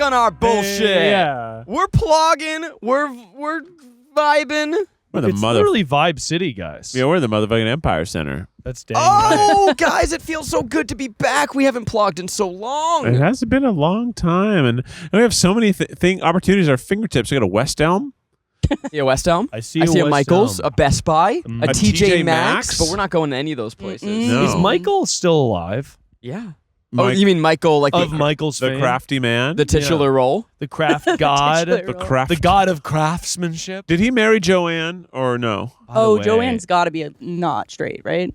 on our bullshit. Yeah. We're plogging. We're vibing. It's literally Vibe City, guys. Yeah, we're the motherfucking Empire Center. That's dang right. Oh, guys, it feels so good to be back. We haven't plogged in so long. It has been a long time, and we have so many opportunities at our fingertips. We got a West Elm. Yeah, West Elm. I see a West Michael's, Elm. a Best Buy, a TJ Maxx, Maxx? but we're not going to any of those places. No. Is Michael still alive? Yeah. Mike- you mean Michael, like Of the Michael's the fame? crafty man? the titular role? The craft god? titular The role. craft. The god of craftsmanship? Did he marry Joanne or no? By the Oh, way, Joanne's got to be not straight, right?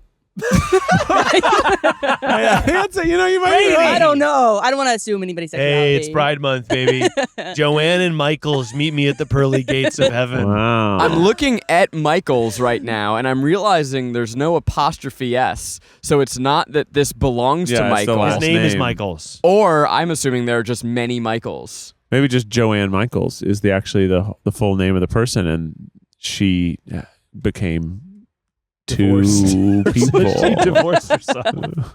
I'd say, you might be Maybe. right. I don't know. I don't want to assume anybody's sexuality. Hey, it's Pride Month, baby. Joanne and Michael's meet me at the pearly gates of heaven. Wow. I'm looking at Michael's right now, and I'm realizing there's no apostrophe S, so it's not that this belongs Yeah, to it's the Michael. His last name is name. Michael's. Or I'm assuming there are just many Michaels. Maybe just Joanne Michaels is actually the full name of the person, and she became Divorced. two people. She divorced herself.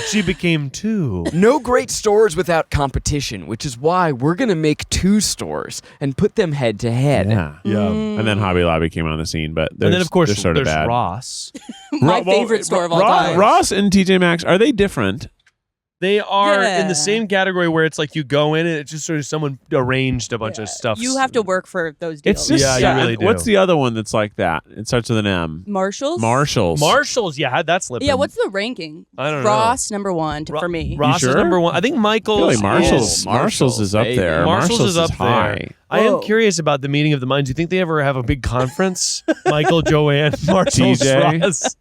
She became two. No great stores without competition, which is why we're going to make 2 stores and put them head to head. Yeah. Yeah. And then Hobby Lobby came on the scene, but And then, of course, they're sort of there's bad. Ross. My favorite store of all time. Ross and TJ Maxx, are they different? They are in Yeah. the same category where it's like you go in and it's just sort of someone arranged a bunch of stuff. You have to work for those deals. It's just Yeah, you really do. What's the other one that's like that? It starts with an M. Marshalls? Marshall's, yeah, how'd that slip Yeah, in? what's the ranking? I don't know. Ross, number 1 for me. Ross You is sure? number 1. I think I feel Michael's like Marshalls. is- Marshalls is up baby. there. Marshalls is up high. there. I am Whoa. curious about the meeting of the minds. Do you think they ever have a big conference? Michael, Joanne, Marshalls, TJ. Ross.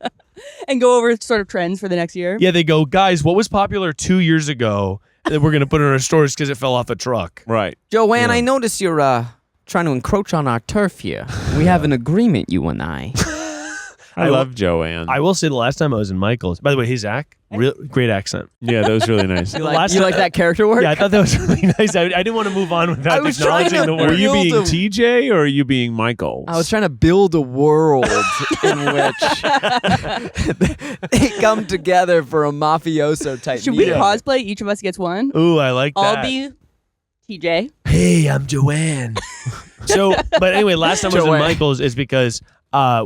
And go over sort of trends for the next year. Yeah, they go, guys, what was popular 2 years ago that we're going to put in our stores because it fell off a truck? Right. Joanne, Yeah. I notice you're trying to encroach on our turf here. We have an agreement, you and I. I love Joanne. I will say the last time I was in Michael's, by the way, hey, Zach, great accent. Yeah, that was really nice. You Last like time- that character work? Yeah, I thought that was really nice. I didn't want to move on I without was trying acknowledging to- the Were word. you being Build a- TJ or are you being Michael? I was trying to build a world in which they come together for a mafioso type Should we meeting. cosplay? Each of us gets one. Ooh, I like that. I'll be TJ. Hey, I'm Joanne. But anyway, last time I was in Joanne. Michael's is because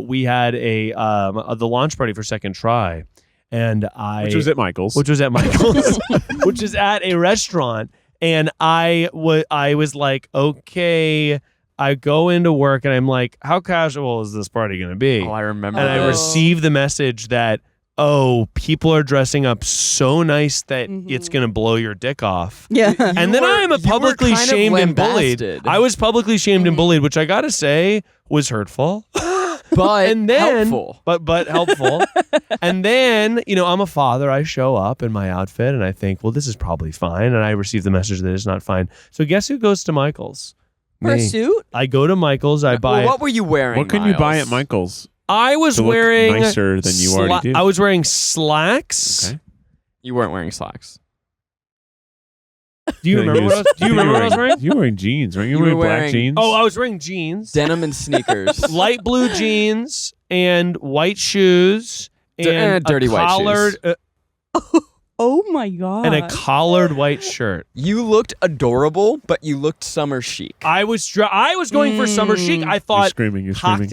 we had the launch party for Second Try, and Which was at Michael's. which was at Michael's, which is at a restaurant, and I was like, okay, I go into work and I'm like, how casual is this party going to be? Oh, I remember. And I Oh. received the message that, oh, people are dressing up so nice that it's going to blow your dick off. Yeah. And then I am you were publicly kind of shamed and bullied. lambasted. I was publicly shamed and bullied, which I got to say was hurtful. but And then, helpful. but helpful. And then, I'm a father. I show up in my outfit and I think, well, this is probably fine. And I receive the message that it's not fine. So guess who goes to Michael's? For a Me. suit? I go to Michael's. I buy. Well, what were you wearing? What can you buy Miles? at Michael's? I was to look wearing nicer than you already do? I was wearing slacks. Okay. You weren't wearing slacks. Do you remember what I was, do you remember what I was wearing? You were wearing jeans, right? You You were were wearing black wearing- jeans? Oh, I was wearing jeans, Denim and sneakers. light blue jeans, and white shoes, and dirty a white collared, shoes. Oh my God. and a collared white shirt. You looked adorable, but you looked summer chic. I was going for summer chic. I You're thought screaming. You're screaming.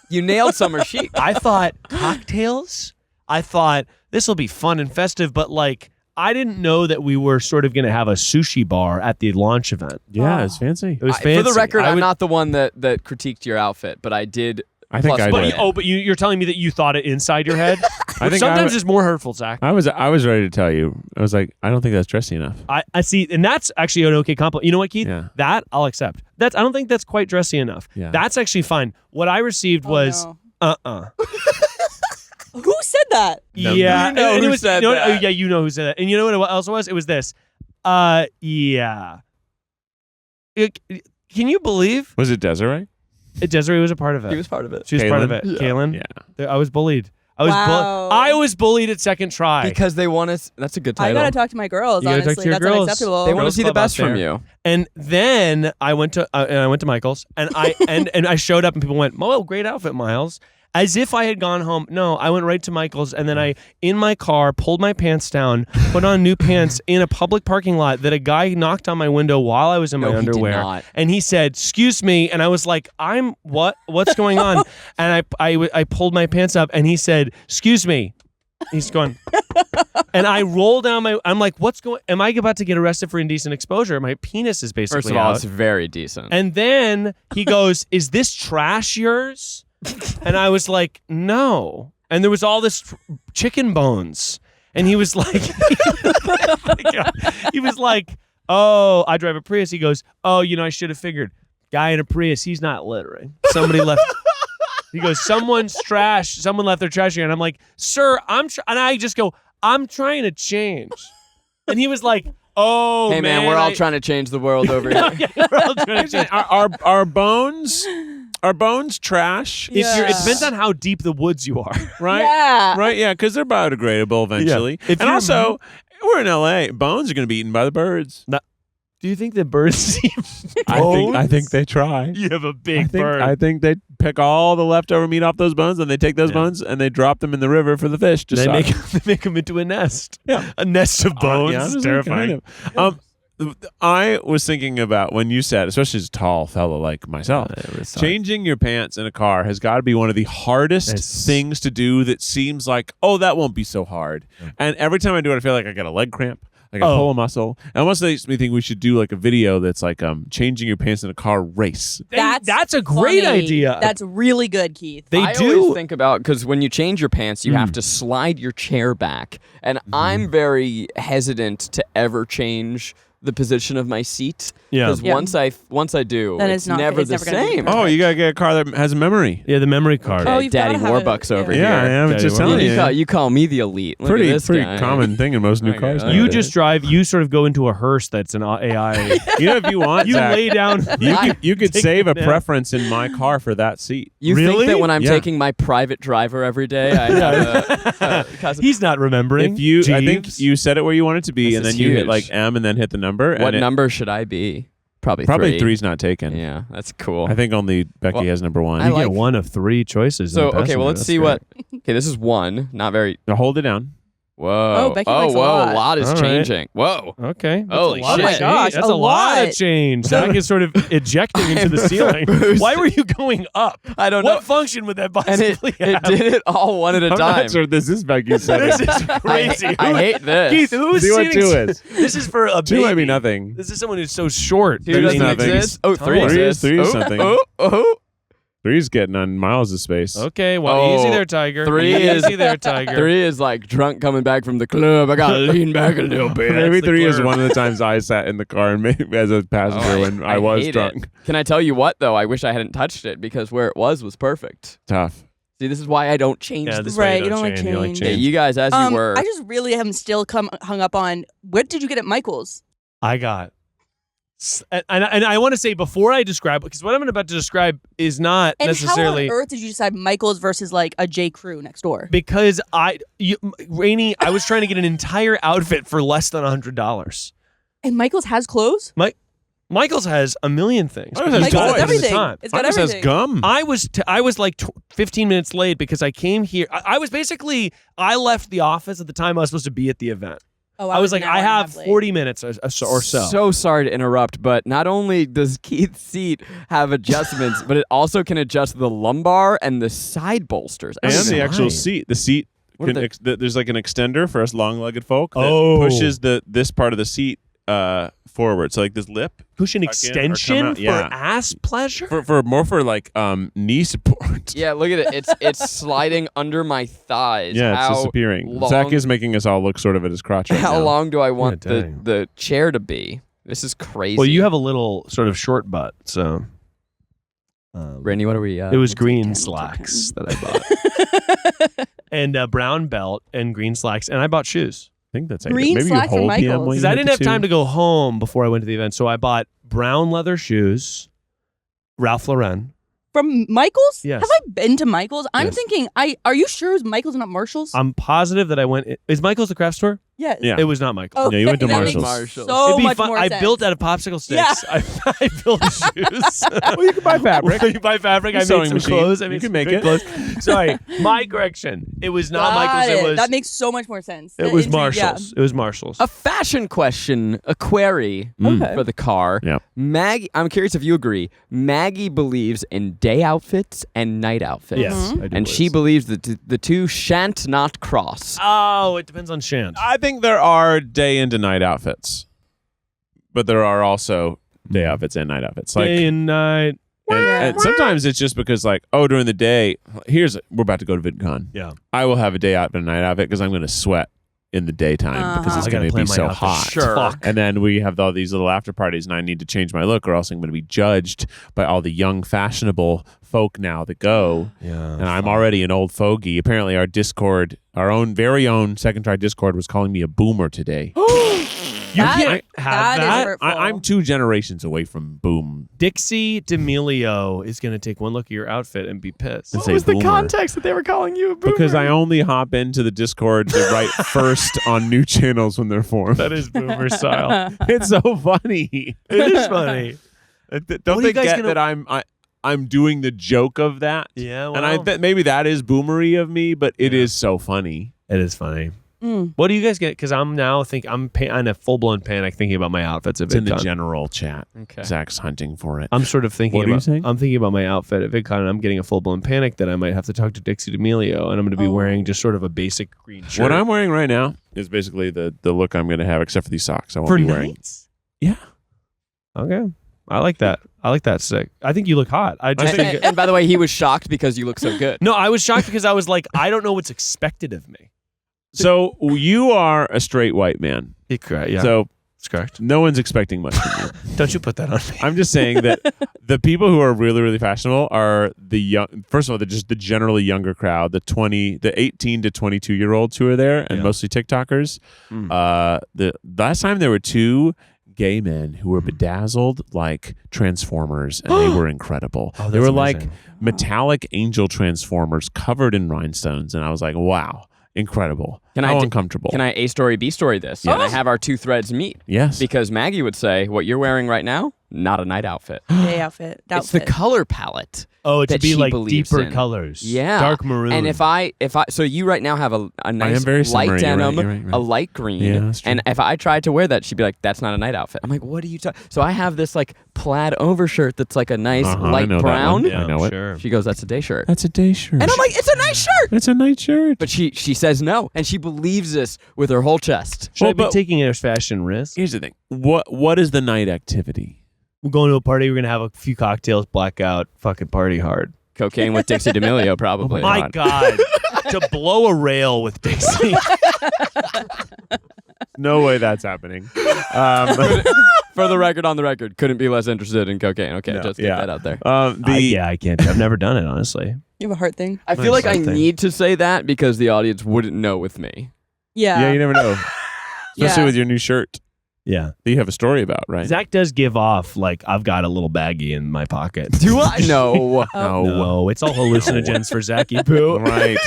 You nailed summer chic. I thought cocktails. I thought this will be fun and festive, but I didn't know that we were sort of going to have a sushi bar at the launch event. Yeah, it's fancy. It was fancy. For the record, I I'm would- not the one that critiqued your outfit, but I did. I think plus I one. did. But you're telling me that you thought it inside your head? I think Sometimes it's more hurtful, Zach. I was ready to tell you. I was like, I don't think that's dressy enough. I see, and that's actually an okay compliment. You know what, Keith? Yeah. That I'll accept. I don't think that's quite dressy enough. Yeah. That's actually fine. What I received was no. Who said that? Yeah. You know and it who was, said you know what- that. yeah, you know who said that. And you know what else it was? It was this. Yeah. Can you believe Was it Desiree? Desiree was a part of it? He was part of it. She was part of Kaylin? it. Kaylin? Yeah. I was bullied. Wow. I was bullied at Second Try. Because they want us. That's a good I title. gotta talk to my girls. You gotta talk Honestly, to your that's girls. unacceptable. They want to Girls see the Club out best from there. you. And then I went to Michael's, and I and I showed up, and people went, "Oh, great outfit, Miles." as if I had gone home. No, I went right to Michael's, and then I, in my car, pulled my pants down, put on new pants in a public parking lot that a guy knocked on my window while I was in my No, he did underwear. not. And he said, "Excuse me," and I was like, what's going on?" And I pulled my pants up, and he said, "Excuse me." He's going, and I roll down I'm like, am I about to get arrested for indecent exposure? My penis is basically First of all, out. it's very decent. And then he goes, "Is this trash yours?" And I was like, "No." And there was all this chicken bones. And he was like, "Oh, I drive a Prius." He goes, "Oh, I should have figured. Guy in a Prius, he's not littering. Somebody left." He goes, "Someone left their trash here." And I'm like, "Sir, and I just go, "I'm trying to change." And he was like, "Oh, hey man, we're all trying to change the world over here. Yeah, we're all trying to change. Are bones trash? Yeah. It depends on how deep the woods you are. Right? Yeah. Right, yeah, because they're biodegradable eventually. If And you're- also, we're in LA. Bones are going to be eaten by the birds. Do you think that birds eat I think they try. You have a big bird. I think they pick all the leftover meat off those bones, and they take those bones and they drop them in the river for the fish to they suck. make them into a nest. Yeah. A nest of bones. Yeah, It's honestly, terrifying. kind of. I was thinking about when you said, especially as a tall fellow like myself, changing your pants in a car has got to be one of the hardest things to do. That seems like, oh, that won't be so hard. And every time I do it, I feel like I get a leg cramp. Like I pull a muscle. And almost makes me think we should do like a video that's like changing your pants in a car race. That's a great funny. idea. That's really good, Keith. They I do. always think about, because when you change your pants, you have to slide your chair back. And I'm very hesitant to ever change the position of my seat. Yeah. Because Yeah. once I do, Then it's it's never it's the never gonna be same. perfect. Oh, you got to get a car that has a memory. Yeah, the memory card. Oh, you've Daddy gotta have Warbucks over yeah. here. Yeah, I am Daddy just Warbucks. telling You, you. you call me the elite. Look Pretty at this guy. common thing in most new Okay, cars. okay. You nowadays. just drive. You sort of go into a hearse that's an AI. You know, if you want, You Zach, lay down. you could Take save a a nap. preference in my car for that seat. You Really? think that when I'm Yeah. taking my private driver every day, I have a He's not remembering. If you, I think Jeeves. you set it where you want it to be, This and then is you hit huge. like M, and then hit the number. what and number should I be? Probably Probably three's not taken. Yeah, that's cool. I think only Becky Well, has number one. I You like- get one of 3 choices. So in the okay, well let's passenger. see That's what. Okay, this is one. Not very. Now hold it down. Whoa. Oh, Becky likes a whoa. lot. A lot is All right. changing. Whoa. great. Okay. That's Holy a lot shit. of Oh my change. gosh, That's a a lot lot. of change. Zach is sort of ejecting into the ceiling. boosting. Why were you going up? I don't What know. function would that And possibly it have? did it all one at a I'm time. not sure this is Becky's setting. This is crazy. I hate this. Keith, who is See what sitting? 2 is. This is for a 2 baby. might be nothing. This is someone who's so short. Two There's doesn't nothing. exist. Oh, 3 Three exists. is Oh, something. Oh, oh. 3's getting on miles of space. Okay, well, Oh, easy there, Tiger. 3 is- Easy there, Tiger. 3 is like drunk coming back from the club. I gotta lean back a little bit. Maybe That's the 3 is clerk. one of the times I sat in the car and maybe as a passenger Oh, when I was hate drunk. it. Can I tell you what though? I wish I hadn't touched it because where it was perfect. Tough. See, this is why I don't change. Yeah, the this is why Right, you don't like change. You like change. Yeah, change. you guys as you were. I just really am still hung up on what did you get at Michael's? I got. And I want to say before I describe, because what I'm about to describe is not And necessarily how on earth did you decide Michael's versus like a J. Crew next door? because Rainie, I was trying to get an entire outfit for less than $100. And Michael's has clothes? Michael's has a million things. Michael's but has he's Michael's got has it at the everything. time. It's got Marcus has everything. gum. I was like 15 minutes late because I came here. I was basically, I left the office at the time I was supposed to be at the event. Oh, I was like, an I hour and a have half late. 40 minutes or so. So sorry to interrupt, but not only does Keith's seat have adjustments, but it also can adjust the lumbar and the side bolsters. And Everything. the actual Right. seat. The seat. What are Can there's like an extender for us long-legged folk that Oh. pushes this part of the seat forward. So like this lip Cushion Tuck in or come extension out, for yeah. ass pleasure? for more for like knee support. Yeah, look at it. It's sliding under my thighs. Yeah, it's How disappearing. long- Zach is making us all look sort of at his crotch right How now. long do I want Yeah, dang. the chair to be? This is crazy. Well, you have a little sort of short butt, so. Rainie, what are we? It was We'll take green 10, we'll slacks take that I bought. And a brown belt and green slacks. And I bought shoes. I think that's Green maybe slacks you from hold PM Michael's. while Because you I hit didn't the have time two. to go home before I went to the event. So I bought brown leather shoes, Ralph Lauren. From Michael's? Yes. Have I been to Michael's? I'm Yes. thinking, are you sure it was Michael's and not Marshall's? I'm positive that I went. Is Michael's the craft store? Yes. Yeah. It was not Michael. No, you went to that makes Marshalls. So It'd be much fun. more I sense. built out of popsicle sticks. Yeah. I built shoes. Well, you can buy fabric. You buy fabric. I made Sewing some machine. clothes. I You made can some make good it. clothes. Sorry, my correction. It was not Michael's. It was. That makes so much more sense. It was Yeah. Marshalls. It was Marshalls. A fashion question, a query Okay. for the car. Yep. Maggie, I'm curious if you agree. Maggie believes in day outfits and night outfits. Yes, I do And she believes that the two shan't not cross. Oh, it depends on Shant. I think there are day into night outfits, but there are also day outfits and night outfits. Like, Day and night. and sometimes it's just because, like, oh, during the day, we're about to go to VidCon. Yeah. I will have a day out and a night outfit because I'm going to sweat in the daytime because it's I gotta going to plan be my so outfit. hot. Sure. Fuck. And then we have all these little after parties, and I need to change my look, or else I'm going to be judged by all the young, fashionable folk now that go. Yeah. And I'm already an old fogey. Apparently, our Discord, our own very own Second Try Discord, was calling me a boomer today. You That- can't have that is that. hurtful. I'm 2 generations away from boom. Dixie D'Amelio is going to take one look at your outfit and be pissed. And say boomer. that they were calling you a boomer? Because I only hop into the Discord to write first on new channels when they're formed. That is boomer style. It's so funny. It is funny. Don't What are they you guys get gonna- that I'm doing the joke of that? Yeah, well, And I bet maybe that is boomery of me, but it is so funny. it is funny. Mm. What do you guys get? Because I'm now I'm in a full blown panic thinking about my outfits at It's in the VidCon. general chat. Okay. Zach's hunting for it. I'm sort of thinking What are you about. saying? I'm thinking about my outfit at VidCon, and I'm getting a full blown panic that I might have to talk to Dixie D'Amelio, and I'm going to be Oh. wearing just sort of a basic green shirt. What I'm wearing right now is basically the look I'm going to have, except for these socks. I won't for be wearing. nights? Yeah. Okay, I like that. I like that stick. I think you look hot. I just think. And by the way, he was shocked because you look so good. No, I was shocked because I was like, I don't know what's expected of me. So you are a straight white man. Yeah, So that's correct. no one's expecting much from you. Don't you put that on me? I'm just saying that the people who are really, really fashionable are the young. First of all, they're just the generally younger crowd, the 18 to 22-year-olds who are there, and Yeah. mostly TikTokers. Mm. The last time there were 2 gay men who were bedazzled like Transformers, and they were incredible. Oh, they that's were like amazing. metallic angel Transformers covered in rhinestones, and I was like, wow, incredible. How uncomfortable. Can I A story, B story this? Yes. Can I have our 2 threads meet? Yes. Because Maggie would say, what you're wearing right now, not a night outfit. Day outfit. It's the color palette. Oh, it that should be she like believes deeper in. colors. Yeah. Dark maroon. And if I so you right now have a nice very light similar. You're right, denim, you're right, you're right. a light green, Yeah, that's true. and if I tried to wear that, she'd be like, "That's not a night outfit." I'm like, "What are you talking?" So I have this like plaid overshirt that's like a nice I light know that brown. one. Yeah. I know it. Sure. She goes, "That's a day shirt," That's a day shirt. and I'm like, "It's a nice shirt." it's a night shirt. But she says no, and she believes this with her whole chest. Should I be but- taking a fashion risk? Here's the thing. What is the night activity? We're going to a party. We're gonna have a few cocktails, blackout, fucking party hard. Cocaine with Dixie D'Amelio, probably. My God, to blow a rail with Dixie. No way that's happening. For the record, on the record, couldn't be less interested in cocaine. Okay, No, just get yeah. that out there. I can't. I've never done it, honestly. You have a heart thing. I feel like I something. need to say that because the audience wouldn't know with me. Yeah. Yeah, you never know. Especially Yeah. with your new shirt Yeah. that you have a story about, right? Zach does give off like I've got a little baggie in my pocket. Do I? No. Oh. No, it's all hallucinogens for Zachy Poo. Right.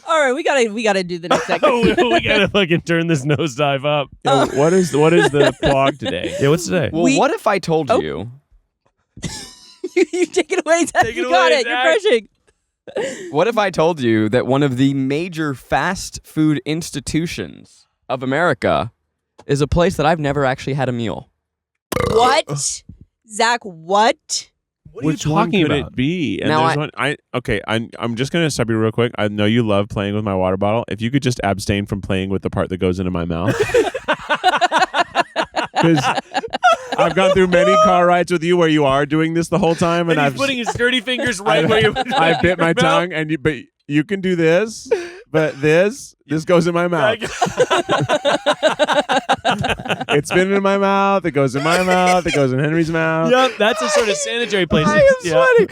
All right, we gotta do the next segment. we gotta fucking turn this nosedive up. What is the plug today? Yeah, what's today? Well, what if I told you? You take it away, Zach. Take it You got away, it. You're Zach. crushing. What if I told you that one of the major fast food institutions of America is a place that I've never actually had a meal? What? Zach, what? What are Which you one talking could about? it be? And Now there's one. I'm just gonna stop you real quick. I know you love playing with my water bottle. If you could just abstain from playing with the part that goes into my mouth, because I've gone through many car rides with you where you are doing this the whole time, and And I've he's putting his dirty fingers right where you. I bit my tongue, and but you can do this, but this goes in my mouth. It's been in my mouth. It goes in my mouth. It goes in Henry's mouth. Yep, that's a sort of sanitary place. I am Yeah. sweating.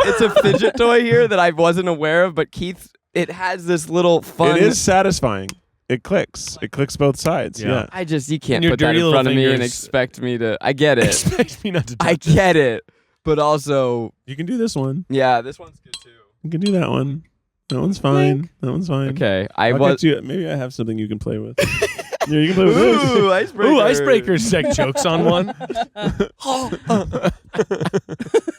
it's a fidget toy here that I wasn't aware of, but Keith, it has this little fun. It is satisfying. It clicks. It clicks both sides. Yeah. Yeah. You can't And your put that dirty in little front of me and fingers- expect me to. I get it. Expect me not to touch I it. get it. But also, You can do this one. yeah, this one's good too. You can do that one. That one's fine. That one's fine. Okay, Maybe I have something you can play with. Yeah, you can play with this. Ooh, icebreaker. Ooh, icebreakers. Sec jokes on one.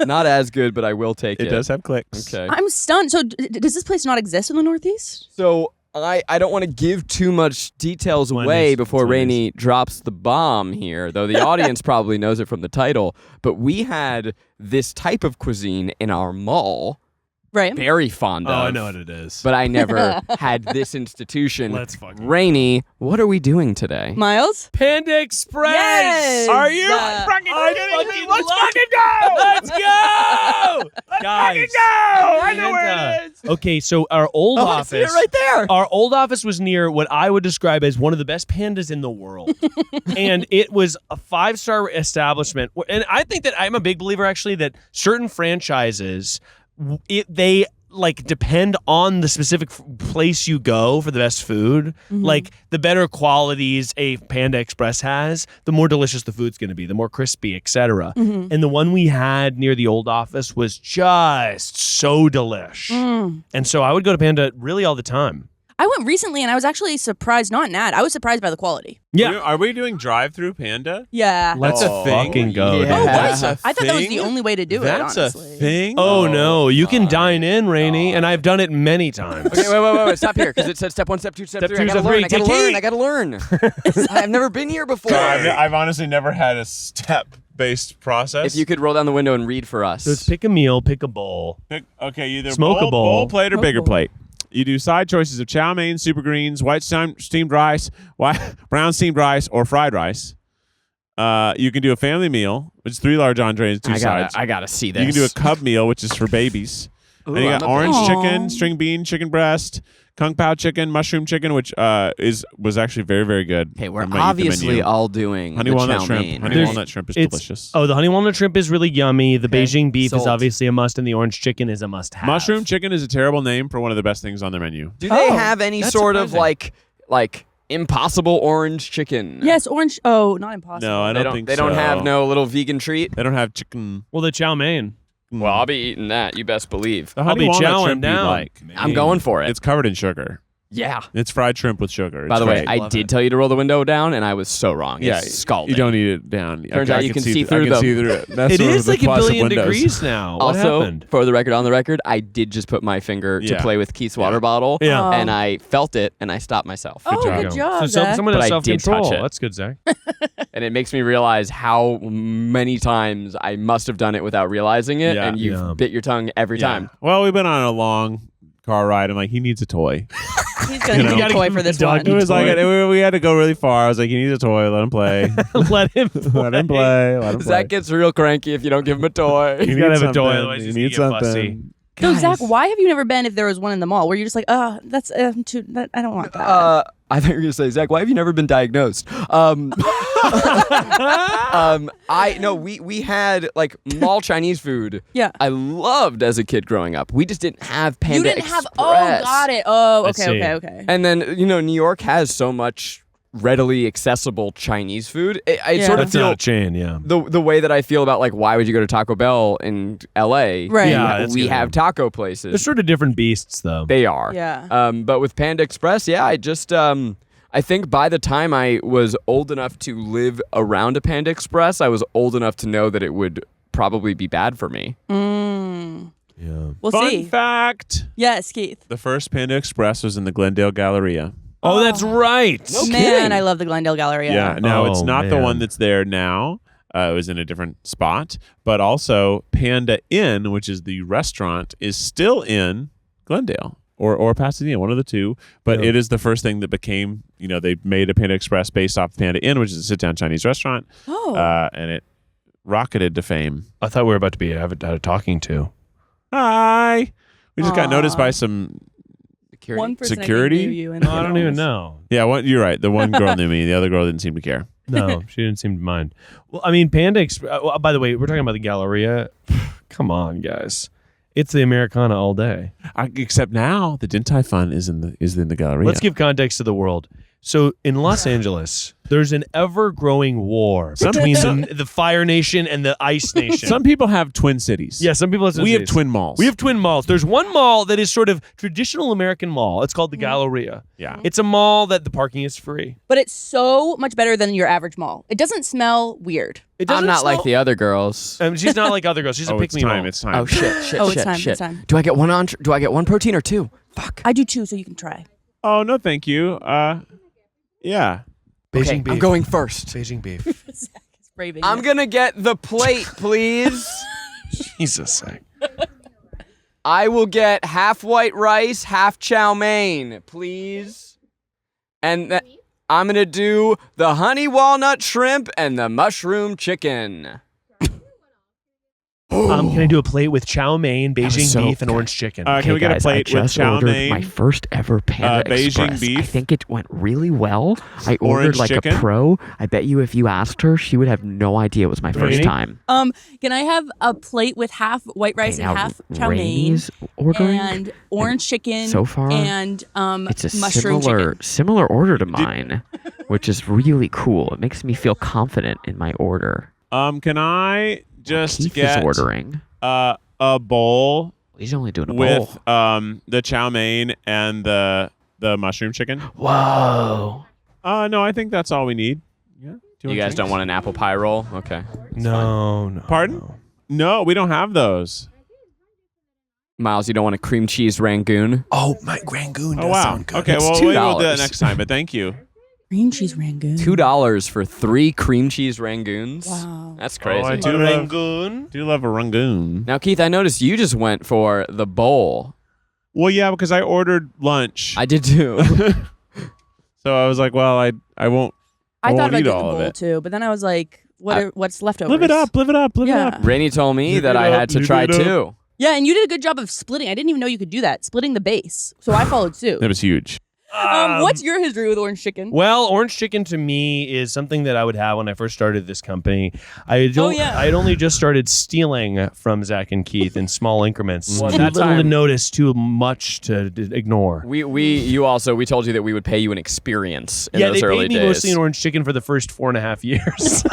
Not as good, but I will take it. It does have clicks. Okay. I'm stunned. So does this place not exist in the Northeast? So I don't want to give too much details away before Rainie drops the bomb here, though the audience probably knows it from the title. But we had this type of cuisine in our mall. Right. Very fond of. Oh, I know what it is. But I never had this institution. Let's fucking Rainey, what are we doing today? Miles? Panda Express. Yes! Are you fucking kidding me? Let's fucking go! Let's go! Guys. I know where it is. Okay, so our old I office. see it right there. Our old office was near what I would describe as one of the best pandas in the world. And it was a 5-star establishment. And I think that I'm a big believer, actually, that certain franchises, they like depend on the specific place you go for the best food. Like the better qualities a Panda Express has, the more delicious the food's going to be, the more crispy, etc. And the one we had near the old office was just so delish. And so I would go to Panda really all the time. I went recently and I was actually surprised, not an ad. I was surprised by the quality. Yeah. Are we doing drive-through Panda? Yeah. Let's fucking go. Yeah. Oh, That's what? a I thought that was the thing? only way to do That's it, honestly. a thing? Oh, no. You can dine in, Rainey, and I've done it many times. Okay, wait. Stop here, because it said step 1, step 2, step 3. two, I step gotta learn. three. I gotta learn. I've never been here before. I've honestly never had a step-based process. If you could roll down the window and read for us. So it's pick a meal, pick a bowl. Okay, either Smoke a bowl. bowl plate or bigger bowl. plate. You do side choices of chow mein, super greens, white steamed rice, brown steamed rice, or fried rice. You can do a family meal, which is 3 large entrees and 2 sides. I gotta see this. You can do a cub meal, which is for babies. Ooh, and you got I'm a orange baby. chicken, string bean, chicken breast, kung pao chicken, mushroom chicken, which was actually very, very good. Okay, we're I'm gonna eat the obviously menu. all doing honey the walnut chow shrimp. mein, Honey right? walnut shrimp is It's- delicious. Oh, the honey walnut shrimp is really yummy. The Okay. Beijing beef is Sold. obviously a must, and the orange chicken is a must-have. Mushroom chicken is a terrible name for one of the best things on their menu. Do they Oh, have any that's sort of surprising. like impossible orange chicken? Yes, orange. Oh, not impossible. No, I They don't think They don't so. have no little vegan treat. They don't have chicken. Well, the chow mein. Well, I'll be eating that. You best believe. The I'll honey be walnut chowing shrimp you down. like. I'm going for it. It's covered in sugar. Yeah. It's fried shrimp with sugar. By It's the way, great. I did tell you to roll the window down, and I was so wrong. Yeah, It's scalding. you don't need it down. Turns out you can see through I can them. see through it. That's It one of is the like a plus of billion windows. degrees now. What Also, happened? for the record, I did just put my finger to Yeah. play with Keith's water bottle, Yeah. and I felt it, and I stopped myself. Oh, job. good job, So Zach. someone But has I did self-control. touch it. That's good, Zach. And it makes me realize how many times I must have done it without realizing it, Yeah. and you've Yeah. bit your tongue every Yeah. time. Well, we've been on a long car ride. I'm like, he needs a toy. He's going to You need know. a toy for this Dog one. It was Toy. like we had to go really far. I was like, he needs a toy. Let him play. Let him play. Let him play. Let him play. Zach gets real cranky if you don't give him a toy. He He's gotta needs have a toy, something. otherwise He he's needs gonna get something. So, Guys. Zach, why have you never been if there was one in the mall where you're just like, that's too, I don't want that. I thought you were gonna say, Zach, why have you never been diagnosed? We had like mall Chinese food. Yeah. I loved as a kid growing up. We just didn't have Panda you didn't Express. have, oh, got it. Oh, I okay, see. okay. And then New York has so much readily accessible Chinese food. I Yeah. sort of That's not feel a chain, yeah. the way that I feel about like why would you go to Taco Bell in L.A. Right. Yeah, that's we good. have taco They're places. sort of different beasts, though. They are. Yeah. But with Panda Express, yeah, I just I think by the time I was old enough to live around a Panda Express, I was old enough to know that it would probably be bad for me. Yeah. We'll Fun see. fact: Yes, Keith. the first Panda Express was in the Glendale Galleria. Oh, that's right. No Man, kidding. I love the Glendale Galleria. Yeah. Now it's Oh, not the man. one that's there now. It was in a different spot, but also Panda Inn, which is the restaurant, is still in Glendale or Pasadena, one of the two. But Yeah. it is the first thing that became, they made a Panda Express based off Panda Inn, which is a sit-down Chinese restaurant, Oh. and it rocketed to fame. I thought we were about to be have a talking to. Hi. We just got Aw. noticed by some. One person Security? I think knew you in No, I don't even know. Yeah, you're right. The one girl knew me. The other girl didn't seem to care. No, she didn't seem to mind. Well, I mean, Panda Express. By the way, we're talking about the Galleria. Come on, guys. It's the Americana all day. Except now, the Din Tai Fund is in the Galleria. Let's give context to the world. So in Los Angeles, there's an ever-growing war between the Fire Nation and the Ice Nation. Some people have twin cities. Yeah, some people have twin We have cities. twin malls. We have twin malls. There's one mall that is sort of traditional American mall. It's called the Galleria. Yeah. It's a mall that the parking is free. But it's so much better than your average mall. It doesn't smell weird. It I'm doesn't not like smell- the other girls. She's not like other girls. She's a it's pick-me time. mall. It's time. Oh shit! Oh, it's shit! time, Shit! it's time. Do I get one Do I get one protein or two? Fuck. I do too, so you can try. Oh, no, thank you. Yeah. Beijing Okay, beef. I'm going first. Beijing beef. It's raving. I'm gonna get the plate, please. Jesus. I will get half white rice, half chow mein, please. And I'm gonna do the honey walnut shrimp and the mushroom chicken. Can I do a plate with chow mein, Beijing so beef, and good. orange chicken? Can we get a plate with chow mein? My first ever Panda Beijing Express. beef. I think it went really well. I ordered Orange like chicken. a pro. I bet you if you asked her, she would have no idea it was my first Rainie? time. Can I have a plate with half white rice Okay, and now half chow mein Rainie's ordering. and orange chicken so far, and it's a mushroom chicken? similar order to mine, which is really cool. It makes me feel confident in my order. Can I just Keith get is ordering. a bowl He's only doing a with bowl. the chow mein and the mushroom chicken? Whoa. No, I think that's all we need. Yeah. You guys don't want an apple pie roll? Okay. No. Pardon? no. No, we don't have those. Miles, you don't want a cream cheese rangoon? Oh, my Rangoon does Oh wow. sound good. Okay, It's well we will do $2. that next time. But thank you. Cream cheese rangoon. $2 for 3 cream cheese rangoons? Wow. That's crazy. I do love a rangoon. Now, Keith, I noticed you just went for the bowl. Well, yeah, because I ordered lunch, I did too. so I was like, well, I won't. I won't thought about eat getting the all of bowl it. too, but then I was like, what's leftovers? Live it up, live it up, live Yeah. it up. Rainie told me Live that it I up, had to live try it up. too. Yeah, and you did a good job of splitting. I didn't even know you could do that, splitting the base. So I followed suit. That was huge. What's your history with orange chicken? Well, orange chicken to me is something that I would have when I first started this company. I had only just started stealing from Zach and Keith in small increments. Well, Too that little to time- notice, too much to ignore. We told you that we would pay you an experience in Yeah, those they early paid me days. mostly in orange chicken for the first 4.5 years.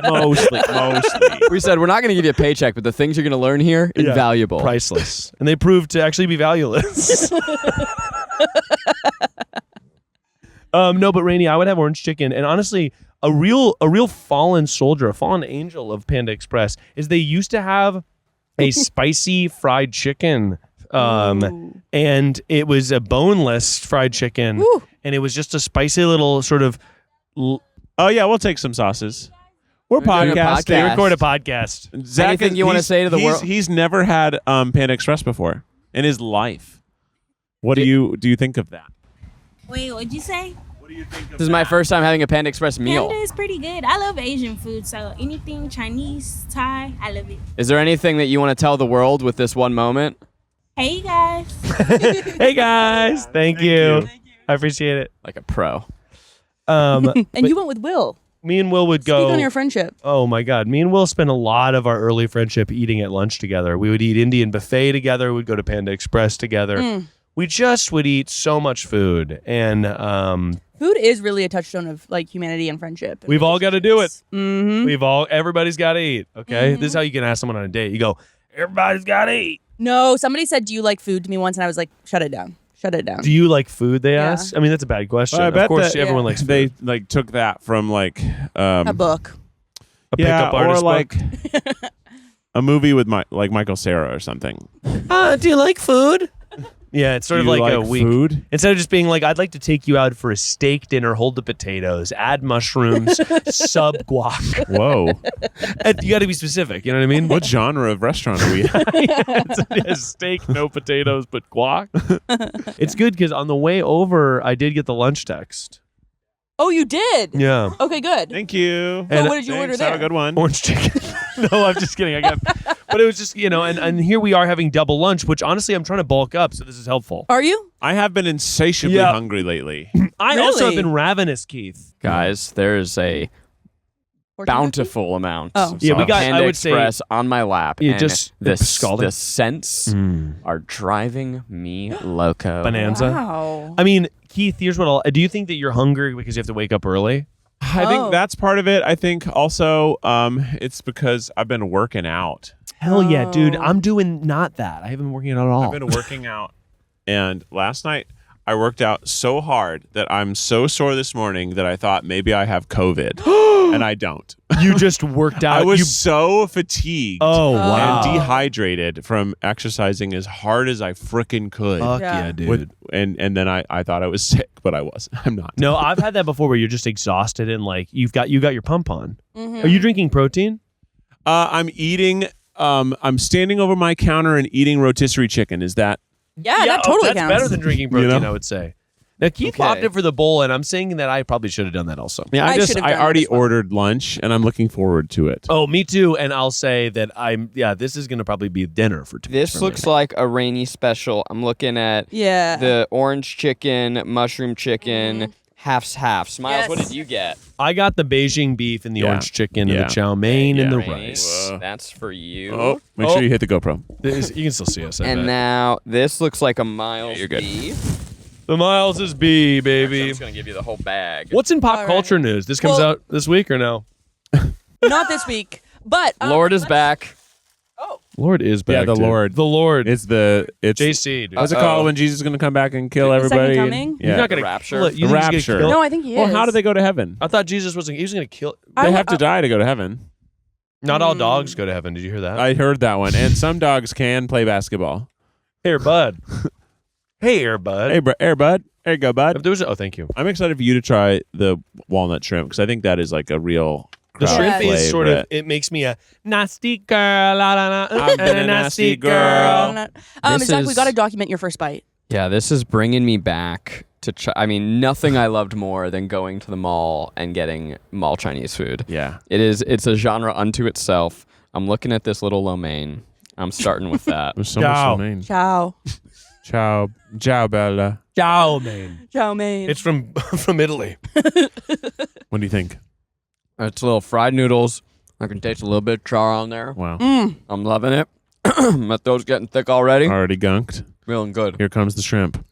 Mostly. We said we're not going to give you a paycheck, but the things you're going to learn here, Yeah. invaluable. Priceless. And they proved to actually be valueless. No, but Rainie, I would have orange chicken. And honestly, a real fallen soldier, a fallen angel of Panda Express is they used to have a spicy fried chicken. And it was a boneless fried chicken. Ooh. And it was just a spicy little sort of Oh yeah, we'll take some sauces. We're doing a podcasting. they podcast. record a podcast. Zach Anything you wanna he's- say to the he's- world? He's never had Panda Express before in his life. What do you think of that? Wait, what'd you say? What do you think of This is my first time having a Panda Express meal. Panda is pretty good. I love Asian food, so anything Chinese, Thai, I love it. Is there anything that you want to tell the world with this one moment? Hey guys. Hey guys, thank you. I appreciate it. Like a pro. And you went with Will. Me and Will would Speak go. on your friendship. Oh my God. Me and Will spent a lot of our early friendship eating at lunch together. We would eat Indian buffet together. We'd go to Panda Express together. We just would eat so much food. And Food is really a touchstone of like humanity and friendship. we've all got to do it. Mm-hmm. Everybody's got to eat. Okay. This is how you can ask someone on a date. You go, everybody's got to eat. No, somebody said, "Do you like food?" to me once, and I was like, "Shut it down. Shut it down." Do you like food? They Yeah. asked. I mean, that's a bad question. Well, I bet of course, that- everyone Yeah. likes food. They like took that from like A book. A yeah, pickup or artist like book. a movie with like Michael Cera or something. Do you like food? Yeah, it's sort Do of you like a like week. food? Instead of just being like, I'd like to take you out for a steak dinner, hold the potatoes, add mushrooms, sub guac. Whoa. And you got to be specific. You know what I mean? What genre of restaurant are we at? It's steak, no potatoes, but guac. It's good because on the way over, I did get the lunch text. Oh, you did. Yeah. Okay, good. Thank you. And- what did you order Thanks, there? Have a good one. Orange chicken. No, I'm just kidding. But it was just, and here we are having double lunch, which honestly, I'm trying to bulk up, so this is helpful. Are you? I have been insatiably Yeah. hungry lately. I also have Really? been ravenous, Keith. Guys, there's a bountiful amount Oh. Yeah, we of got- Panda I would say- Express on my lap. Yeah, and just the scalding. scents are driving me loco. Bonanza. Wow. I mean, Keith, here's what do you think that you're hungry because you have to wake up early? I think that's part of it. I think also it's because I've been working out. Hell yeah, dude. I'm doing not that. I haven't been working out at all. I've been working out. And last night I worked out so hard that I'm so sore this morning that I thought maybe I have COVID. And I don't. You just worked out. I was so fatigued. Oh, wow. And dehydrated from exercising as hard as I frickin' could. Fuck yeah, dude. And then I thought I was sick, but I wasn't. I'm not. No, I've had that before where you're just exhausted and like you got your pump on. Are you drinking protein? I'm eating. I'm standing over my counter and eating rotisserie chicken. Is that? Yeah, that totally that's counts. better than drinking protein, You know? I would say. Now, Keith opted for the bowl, and I'm saying that I probably should have done that also. Yeah, I should've done I that already as well. ordered lunch, and I'm looking forward to it. Oh, me too. And I'll say that this is going to probably be dinner for two. This looks like a Rainie special. I'm looking at the orange chicken, mushroom chicken, halves. Smiles, what did you get? I got the Beijing beef and the orange chicken and the chow mein and the Rainie, rice. that's for you. Oh, make sure you hit the GoPro. You can still see us. And now this looks like a Miles you're good. beef. The Miles is B, I'm baby. just gonna give you the whole bag. What's in pop All right. culture news? This comes out this week or no? Not this week, but Lord is back. Lord is back. Yeah, the dude. Lord. The Lord. It's JC, dude. How's it called when Jesus is going to come back and kill The everybody? second coming? Yeah. He's not gonna rapture. Look, you The think he's gonna rapture. kill- no, I think he is. Well, how do they go to heaven? I thought Jesus was going to kill. They have to die to go to heaven. Not all dogs go to heaven. Did you hear that? I heard that one. And some dogs can play basketball. Hey, bud. Hey, Air Bud. Hey, bud. There you go, If bud. there was thank you. I'm excited for you to try the walnut shrimp because I think that is like a real The crowd shrimp is sort of, favorite. it makes me a nasty girl. La, la, la, I've been a nasty girl. This Zach, we is- got to document your first bite. Yeah, this is bringing me back to. I mean, nothing I loved more than going to the mall and getting mall Chinese food. Yeah. It's a genre unto itself. I'm looking at this little lo mein. I'm starting with that. There's so Ciao. much domain. Ciao. Ciao. Ciao, Bella. Chow mein. Ciao, mein. It's from Italy. What do you think? It's little fried noodles. I can taste a little bit of char on there. Wow. I'm loving it. My throat's getting thick already. Already gunked. Feeling good. Here comes the shrimp.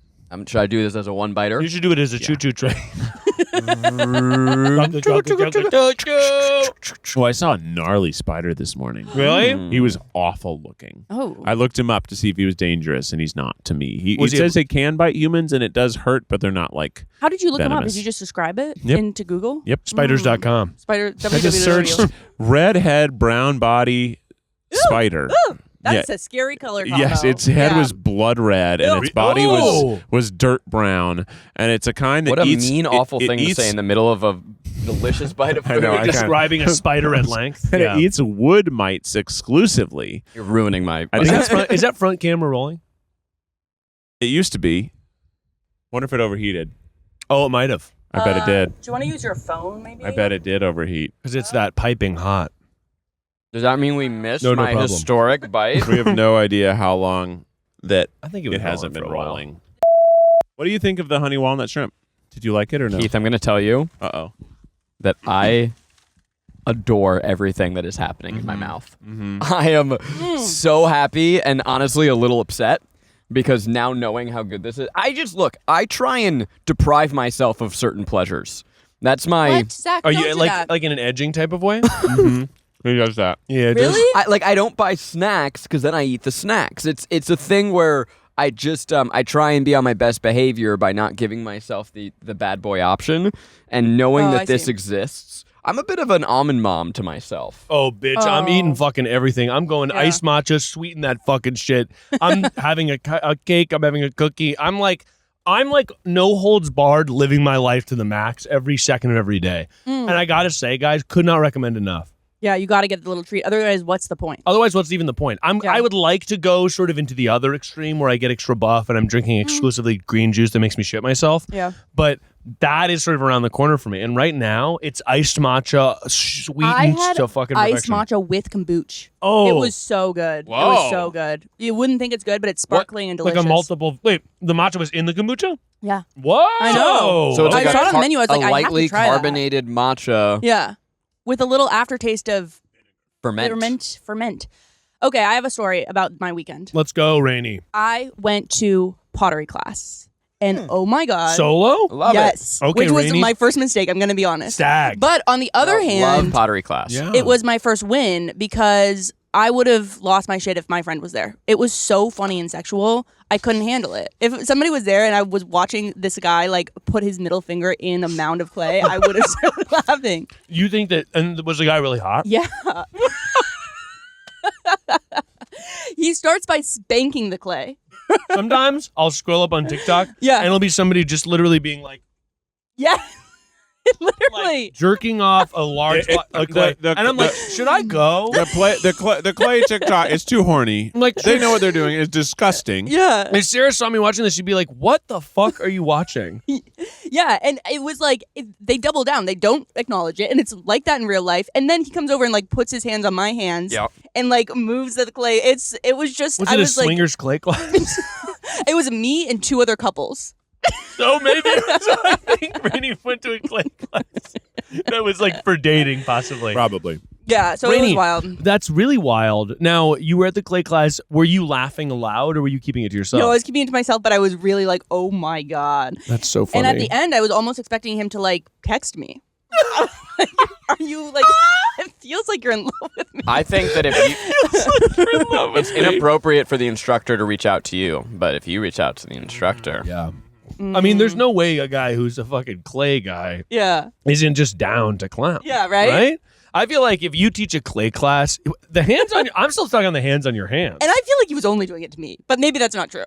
Should I do this as a one biter? You should do it as a choo-choo train. Oh, I saw a gnarly spider this morning. Really? He was awful looking. Oh. I looked him up to see if he was dangerous, and he's not to me. He Was he says they can bite humans, and it does hurt, but they're not like. How did you look him up? venomous. Did you just describe it Yep. into Google? Yep. Spiders.com. Spider. I just searched red head, brown body, spider. That's a scary color combo. Yes, its head Yeah. was blood red, and its body was dirt brown, and it's a kind that What a eats, mean, awful thing to say in the middle of a delicious bite of food. I know, I kinda- Describing a spider at length. and Yeah. it eats wood mites exclusively. You're ruining my. I Is think that front camera rolling? it used to be. Wonder if it overheated. Oh, it might have. I bet it did. Do you want to use your phone, maybe? I bet it did overheat. Because it's that piping hot. Does that mean we missed No my problem. historic bite? We have no idea how long that I think it hasn't been rolling. What do you think of the honey walnut shrimp? Did you like it or no? Keith, I'm going to tell you Uh-oh. that I adore everything that is happening in my mouth. I am so happy and honestly a little upset because now knowing how good this is, I try and deprive myself of certain pleasures. That's my. What? Zach, Are don't you do like that. like in an edging type of way? Who does that? Yeah, Really? I don't buy snacks because then I eat the snacks. It's a thing where I just I try and be on my best behavior by not giving myself the bad boy option and knowing Oh, that I this see. exists. I'm a bit of an almond mom to myself. Oh, bitch, I'm Oh. eating fucking everything. I'm going Yeah. iced matcha, sweeten that fucking shit. I'm having a cake. I'm having a cookie. I'm like no holds barred, living my life to the max every second of every day. And I gotta say, guys, could not recommend enough. Yeah, you got to get the little treat. Otherwise, what's the point? Otherwise, what's even the point? Yeah. I would like to go sort of into the other extreme where I get extra buff and I'm drinking exclusively green juice that makes me shit myself. Yeah. But that is sort of around the corner for me. And right now, it's iced matcha, I sweetened had to fucking iced perfection. matcha with kombucha. Oh, It was so good. It was so good. You wouldn't think it's good, but it's sparkling and delicious. like a multiple. Wait, the matcha was in the kombucha? Yeah. Whoa! I know. So it's I like saw it on the menu, I was like, I have to lightly try that. carbonated matcha Yeah. With a little aftertaste of ferment. ferment. Okay, I have a story about my weekend. Let's go, Rainie. I went to pottery class And oh my God. Solo? Love yes. Okay, which was Rainie. my first mistake, I'm going to be honest. Stag. But on the other Love hand, pottery class. Yeah. it was my first win because I would have lost my shit if my friend was there. It was so funny and sexual. I couldn't handle it. If somebody was there and I was watching this guy like put his middle finger in a mound of clay, I would have started laughing. You think that, and was the guy really hot? Yeah. He starts by spanking the clay. Sometimes I'll scroll up on TikTok Yeah. and it'll be somebody just literally being like Yeah. Literally. jerking off a large clay. And I'm like, should I go? The clay TikTok is too horny. I'm like, They know what they're doing. It's disgusting. Yeah. If Sarah saw me watching this, she'd be like, what the fuck are you watching? Yeah. And it was like, they double down. They don't acknowledge it. And it's like that in real life. And then he comes over and like puts his hands on my hands and like moves the clay. It was just, Was I it a was like, swingers clay class? it was me and 2 other couples. So maybe I think Rainie went to a clay class that was like for dating, possibly. Probably. Yeah. So it was Rainie, wild. That's really wild. Now, you were at the clay class. Were you laughing aloud or were you keeping it to yourself? No, I was keeping it to myself, but I was really like, oh my God. That's so funny. And at the end, I was almost expecting him to like text me. Are you like, it feels like you're in love with me. I think that if it's inappropriate for the instructor to reach out to you, but if you reach out to the instructor, Yeah. I mean, there's no way a guy who's a fucking clay guy Yeah. isn't just down to clown. Yeah, right? Right? I feel like if you teach a clay class, the hands on I'm still stuck on the hands on your hands. And I feel like he was only doing it to me, but maybe that's not true.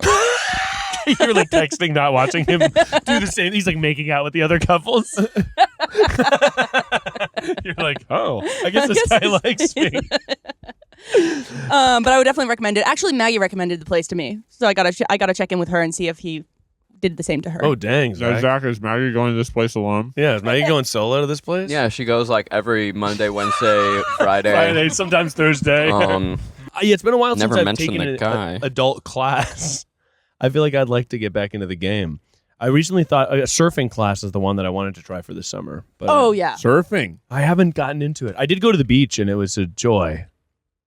You're like texting, not watching him do the same. He's like making out with the other couples. You're like, oh, I guess this guy likes me. But I would definitely recommend it. Actually, Maggie recommended the place to me, so I gotta check in with her and see if he did the same to her. Oh, dang, Zach. Zach, is Maggie going to this place alone? Yeah, is Maggie going solo to this place? yeah, she goes like every Monday, Wednesday, Friday. Friday, sometimes Thursday. Yeah, it's been a while Never since I've mentioned taken the guy. an adult class. I feel like I'd like to get back into the game. I recently thought a surfing class is the one that I wanted to try for this summer. But Oh yeah, Surfing. I haven't gotten into it. I did go to the beach and it was a joy.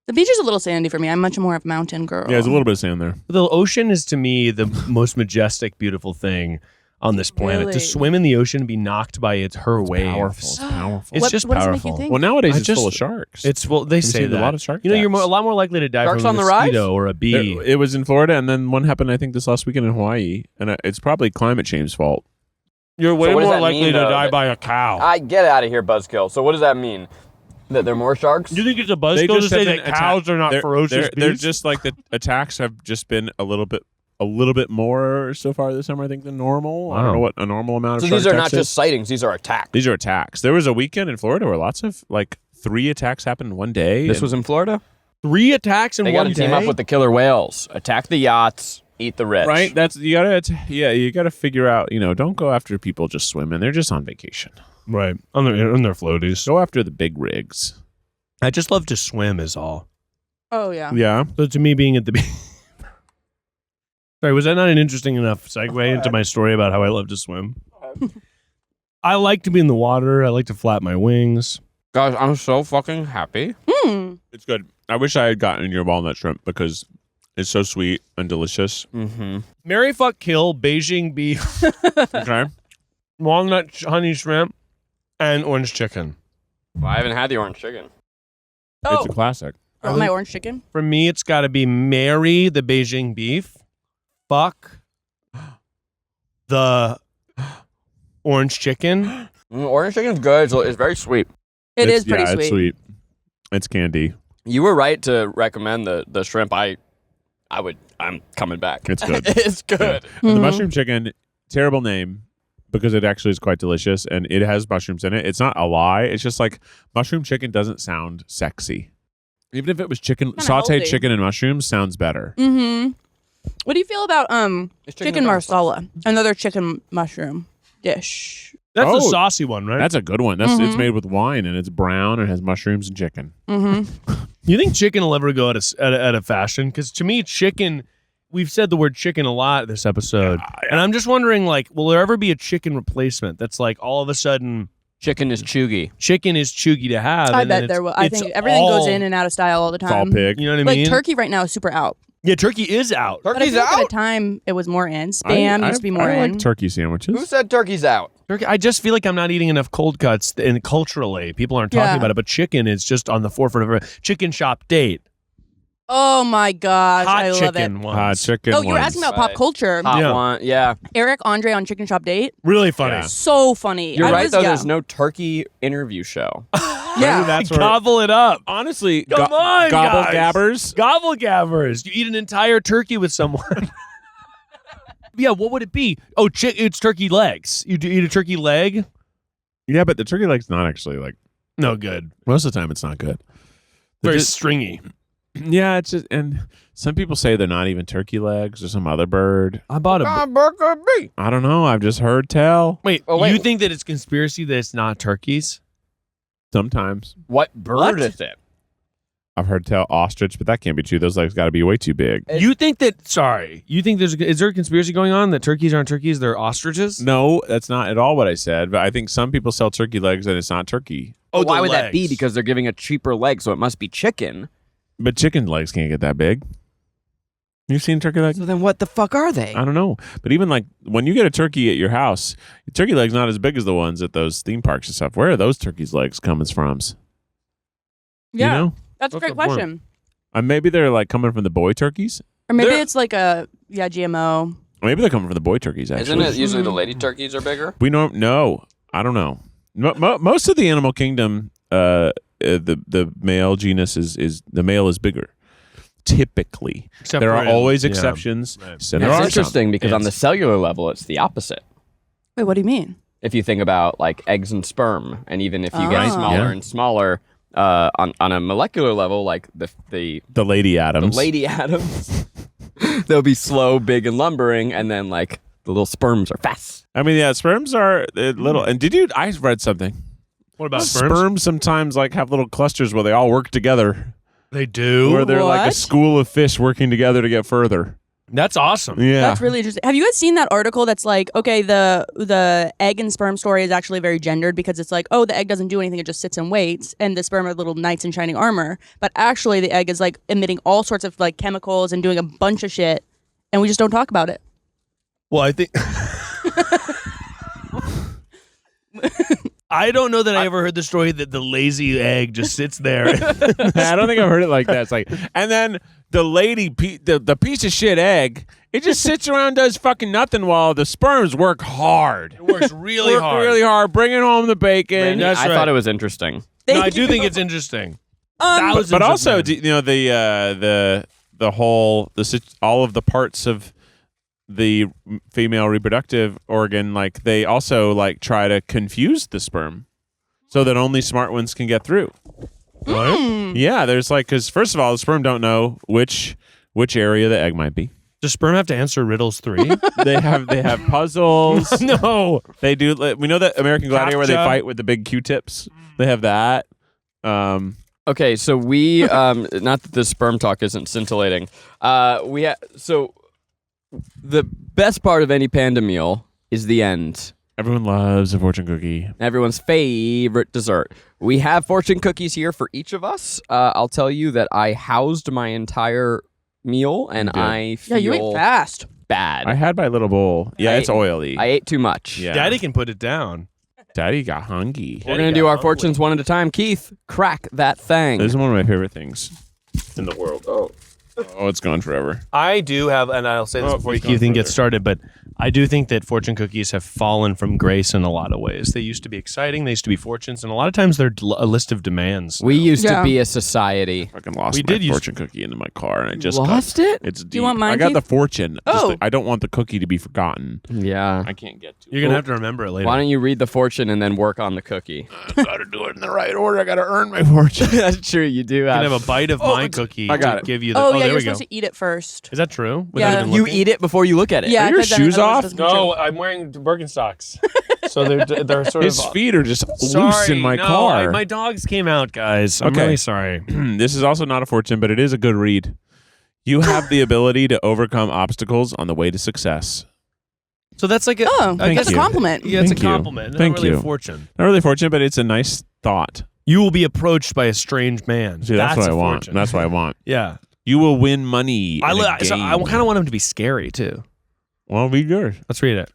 the beach is a little sandy for me. I'm much more of a mountain girl. Yeah, there's a little bit of sand there. The ocean is to me the most majestic, beautiful thing on this planet. Really? To swim in the ocean and be knocked by her waves. Powerful. It's powerful. It's What- just what does it powerful. make you think? Well, nowadays I it's just- full of sharks. It's well, they Have you say seen that a lot of shark you're attacks? a lot more likely to die Sharks from on a the rise? mosquito or a bee. It was in Florida, and then one happened, I think, this last weekend in Hawaii, and it's probably climate change's fault. You're way what does more that likely mean, to though, die that- by a cow. I get out of here, Buzzkill. So what does that mean? That there are more sharks? Do you think it's a They buzzkill to just say have that been cows are not They're- ferocious They're beasts? just like the attacks have just been a little bit more so far this summer, I think, than normal. I don't Wow. know what a normal amount So of shark these are not attacks is. just sightings; these are attacks. These are attacks. There was a weekend in Florida where lots of 3 attacks happened in one day. This and was in Florida. 3 attacks in They got one to team day? up with the killer whales, attack the yachts, eat the rich. right. That's you gotta figure out. Don't go after people just swimming. They're just on vacation. Right. On their floaties. Go after the big rigs. I just love to swim is all. Oh yeah. Yeah. So to me being at the beach. Sorry, was that not an interesting enough segue into my story about how I love to swim? I like to be in the water. I like to flap my wings. Guys, I'm so fucking happy. It's good. I wish I had gotten your walnut shrimp because it's so sweet and delicious. Mm-hmm. Marry, fuck, kill, Beijing beef, Okay. walnut honey shrimp, and orange chicken. Well, I haven't had the orange chicken. Oh, It's a classic. my orange chicken. For me, it's got to be marry the Beijing beef, fuck the orange chicken. Orange chicken's good. It's very sweet. It's pretty yeah, sweet. It's sweet. It's candy. You were right to recommend the shrimp. I'm coming back. It's good. It's good. And the mushroom chicken, terrible name because it actually is quite delicious and it has mushrooms in it. It's not a lie. It's just like mushroom chicken doesn't sound sexy. Even if it was Kinda sauteed healthy. chicken and mushrooms sounds better. Mm-hmm. What do you feel about It's chicken with marsala? Another chicken mushroom dish. That's Oh, a saucy one, right? That's a good one. It's made with wine and it's brown and has mushrooms and chicken. Mm-hmm. You think chicken will ever go out of fashion? Because to me, chicken. We've said the word chicken a lot this episode, and I'm just wondering, will there ever be a chicken replacement that's like all of a sudden Chicken is chuggy. chicken is chuggy to have? I and then bet there will. I it's think everything goes all- in and out of style all the It's all time. pig. You know what I Like mean? turkey right now is super out. Yeah, turkey is out. But I Turkey's feel like at a out? time it was more in. Spam used to be more I in. like turkey sandwiches. Who said turkey's out? Turkey. I just feel like I'm not eating enough cold cuts, and culturally, people aren't talking Yeah. about it. But chicken is just on the forefront of a chicken shop date. Oh my gosh, Hot I love chicken it. ones. Chicken Oh, you were ones. asking about pop Right. culture. Hot Yeah. one. Yeah. Eric Andre on Chicken Shop Date. Really funny. Yeah. So funny. You're I right, was, though. yeah. There's no turkey interview show. Yeah. That's where, Gobble it up. honestly, Come on, gobble guys. gabbers. Gobble gabbers. You eat an entire turkey with someone. Yeah, what would it be? Oh, it's turkey legs. You do eat a turkey leg? Yeah, but the turkey leg's not actually like. No good. Most of the time, it's not good. Very Just- stringy. Yeah, it's just, and some people say they're not even turkey legs or some other bird. I bought a. I don't know. I've just heard tell. Wait, Oh, wait. you think that it's conspiracy that it's not turkeys? Sometimes What bird What? is it? I've heard tell ostrich, but that can't be true. Those legs got to be way too big. You think that? Sorry, you think is there a conspiracy going on that turkeys aren't turkeys? They're ostriches? No, that's not at all what I said. But I think some people sell turkey legs and it's not turkey. Oh, Why the would that be? legs. Because they're giving a cheaper leg, so it must be chicken. But chicken legs can't get that big. You've seen turkey legs? So then what the fuck are they? I don't know. But even like when you get a turkey at your house, your turkey leg's not as big as the ones at those theme parks and stuff. Where are those turkeys' legs coming from? Yeah. You know? That's a What's great the point? question. Maybe they're like coming from the boy turkeys. Or maybe They're- it's like a GMO. Maybe they're coming from the boy turkeys, actually. Isn't it usually the lady turkeys are bigger? We don't know. I don't know. Most of the animal kingdom, the male genus is the male is bigger. Typically, Except there for are in- always yeah. exceptions. Right. So It's there are some. interesting because on the It's- cellular level, it's the opposite. Wait, what do you mean? If you think about like eggs and sperm, and even if you get Ah. smaller Yeah. and smaller, on a molecular level, like the The lady Adams. lady atoms, they'll be slow, big, and lumbering, and then like the little sperms are fast. I mean, yeah, sperms are little. And I read something. What about Sperms sometimes like have little clusters where they all work together, They do. where they're like a What? school of fish working together to get further. That's awesome. Yeah, That's really interesting. Have you guys seen that article that's like, okay, the egg and sperm story is actually very gendered because it's like, oh, the egg doesn't do anything, it just sits and waits, and the sperm are little knights in shining armor. But actually the egg is like emitting all sorts of like chemicals and doing a bunch of shit, and we just don't talk about it. Well, I think. I don't know that I ever heard the story that the lazy egg just sits there. I don't think I've heard it like that. It's like, and then the lady, the piece of shit egg, it just sits around, does fucking nothing while the sperms work hard. It works really hard. Really hard, bringing home the bacon. Randy, that's I right. thought it was interesting. No, I do think it's interesting. But Thousands of also, men. you know, the whole all of the parts of the female reproductive organ, like they also like try to confuse the sperm so that only smart ones can get through. Yeah, there's like, because first of all, the sperm don't know which area the egg might be. Does sperm have to answer riddles 3? They have puzzles. No. They do. We know that American Gladiator where they Captcha. fight with the big Q-tips. They have that. Okay, so we not that this sperm talk isn't scintillating. So the best part of any panda meal is the end. Everyone loves a fortune cookie. Everyone's favorite dessert. We have fortune cookies here for each of us. I'll tell you that I housed my entire meal, and did. I feel Yeah, you ate fast. I bad. had my little bowl. Yeah, I- it's oily. I ate too much. Yeah. Daddy can put it down. Daddy got hungry. We're gonna do our fortunes one at a time. Keith, crack that thing. This is one of my favorite things in the world. Oh, it's gone forever. I do have, and I'll say this Oh, before you please don't Keith get further. started, but I do think that fortune cookies have fallen from grace in a lot of ways. They used to be exciting. They used to be fortunes, and a lot of times they're a list of demands. We used Yeah. to be a society. Fucking lost We my did use- fortune cookie into my car, and I just Lost got, it? It's deep. you want mine, I got Keith? the fortune. Oh. I don't want the cookie to be forgotten. Yeah. I can't get to You're it. going to have to remember it later. Why don't you read the fortune and then work on the cookie? I gotta do it in the right order. I gotta earn my fortune. That's true. You do You can have a bite of my it's- cookie I got to it. give you the... Oh, yeah, there you're we go. supposed to eat it first. Is that true? Yeah. Without even You looking? eat it before you look at it. Yeah, Are your 'cause then shoes otherwise off? it doesn't be true. No, I'm wearing Birkenstocks. So they're sort His of... feet are just loose Sorry, in my no, car. my dogs came out, guys. I'm Okay. really sorry. This is also not a fortune, but it is a good read. You have the ability to overcome obstacles on the way to success. So that's like a... Oh, Thank that's a you. compliment. Yeah, it's Thank a you. compliment. Not Thank really you. a fortune. Not really fortunate, but it's a nice thought. You will be approached by a strange man. See, that's what a I want. fortune. That's what I want. Yeah. You will win money. I in a kind game. of want them to be scary too. Well, read yours. Let's read it.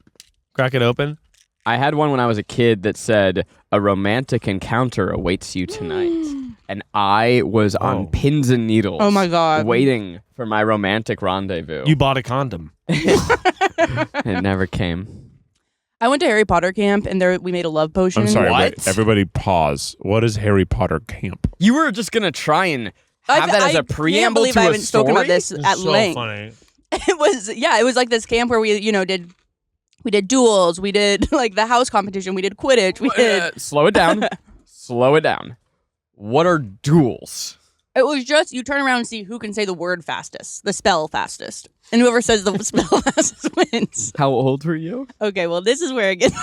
Crack it open. I had one when I was a kid that said, "A romantic encounter awaits you tonight." And I was on pins and needles. Oh my God. Waiting for my romantic rendezvous. You bought a condom. It never came. I went to Harry Potter camp and there we made a love potion. I'm sorry, What? but everybody pause. What is Harry Potter camp? You were just going to try and have that as a preamble can't believe to I a haven't spoken about story? this at so length. funny. It was like this camp where we did duels, we did like the house competition, we did Quidditch, we did. Slow it down. Slow it down. What are duels? It was just you turn around and see who can say the word fastest, the spell fastest, and whoever says the spell fastest wins. How old were you? Okay, well this is where it gets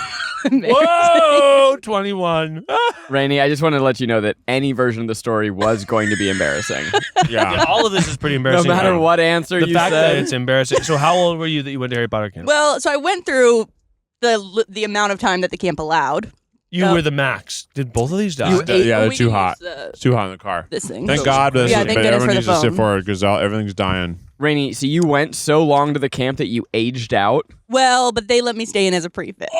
embarrassing. Whoa, 21. Rainie, I just wanted to let you know that any version of the story was going to be embarrassing. Yeah, all of this is pretty No embarrassing. matter what answer The you fact that said. it's embarrassing. So how old were you that you went to Harry Potter camp? Well, so I went through the amount of time that the camp allowed. You No. were the max. Did both of these die? Yeah, they're We too can hot. use It's too hot in the car. this thing. Thank God, but Yeah, thank goodness everyone for the needs to sit phone. forward because everything's dying. Rainie, so you went so long to the camp that you aged out? Well, but they let me stay in as a prefect.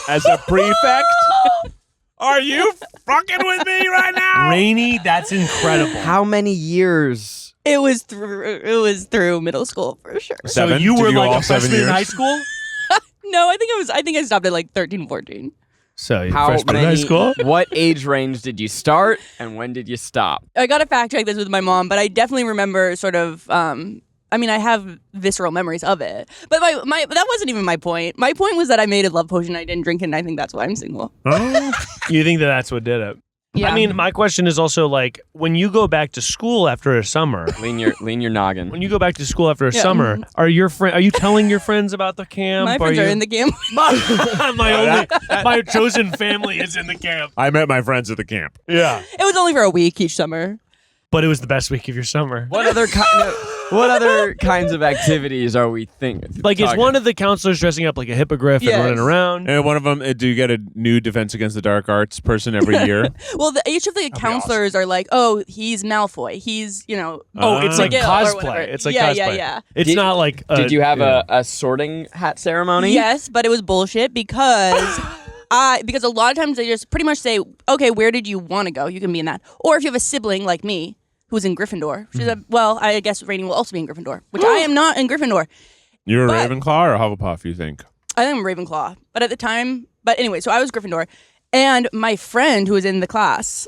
As a prefect? Are you fucking with me right now? Rainie, that's incredible. How many years? It was through middle school for sure. So 7? you Did were you go like all a 7 freshman in years? high school? No, I think I stopped at like 13, 14. So you How freshman in high many? school? What age range did you start, and when did you stop? I got to fact check this with my mom, but I definitely remember sort of. I mean, I have visceral memories of it, but but that wasn't even my point. My point was that I made a love potion. I didn't drink it, and I think that's why I'm single. Oh. You think that's what did it? Yeah. I mean, my question is also like, when you go back to school after a summer, Lean your noggin. when you go back to school after a Yeah. summer, are you telling your friends about the camp? My friends are in the camp. my chosen family is in the camp. I met my friends at the camp. Yeah, It was only for a week each summer. but it was the best week of your summer. What other kinds of activities are we thinking? Like, is one of the counselors dressing up like a hippogriff Yes. and running around? And one of them, do you get a new Defense Against the Dark Arts person every year? Well, each of the counselors are like, oh, he's Malfoy. He's, Oh, it's like McGill or cosplay. whatever. It's like Yeah, cosplay. yeah, yeah. It's not like. Did you have a sorting hat ceremony? Yes, but it was bullshit because because a lot of times they just pretty much say, okay, where did you want to go? You can be in that. Or if you have a sibling like me who's in Gryffindor, she said, well, I guess Rainie will also be in Gryffindor, which I am not in Gryffindor. You're a But- Ravenclaw or a Hufflepuff, you think? I think I'm Ravenclaw. But at the time, anyway, so I was Gryffindor. And my friend who was in the class,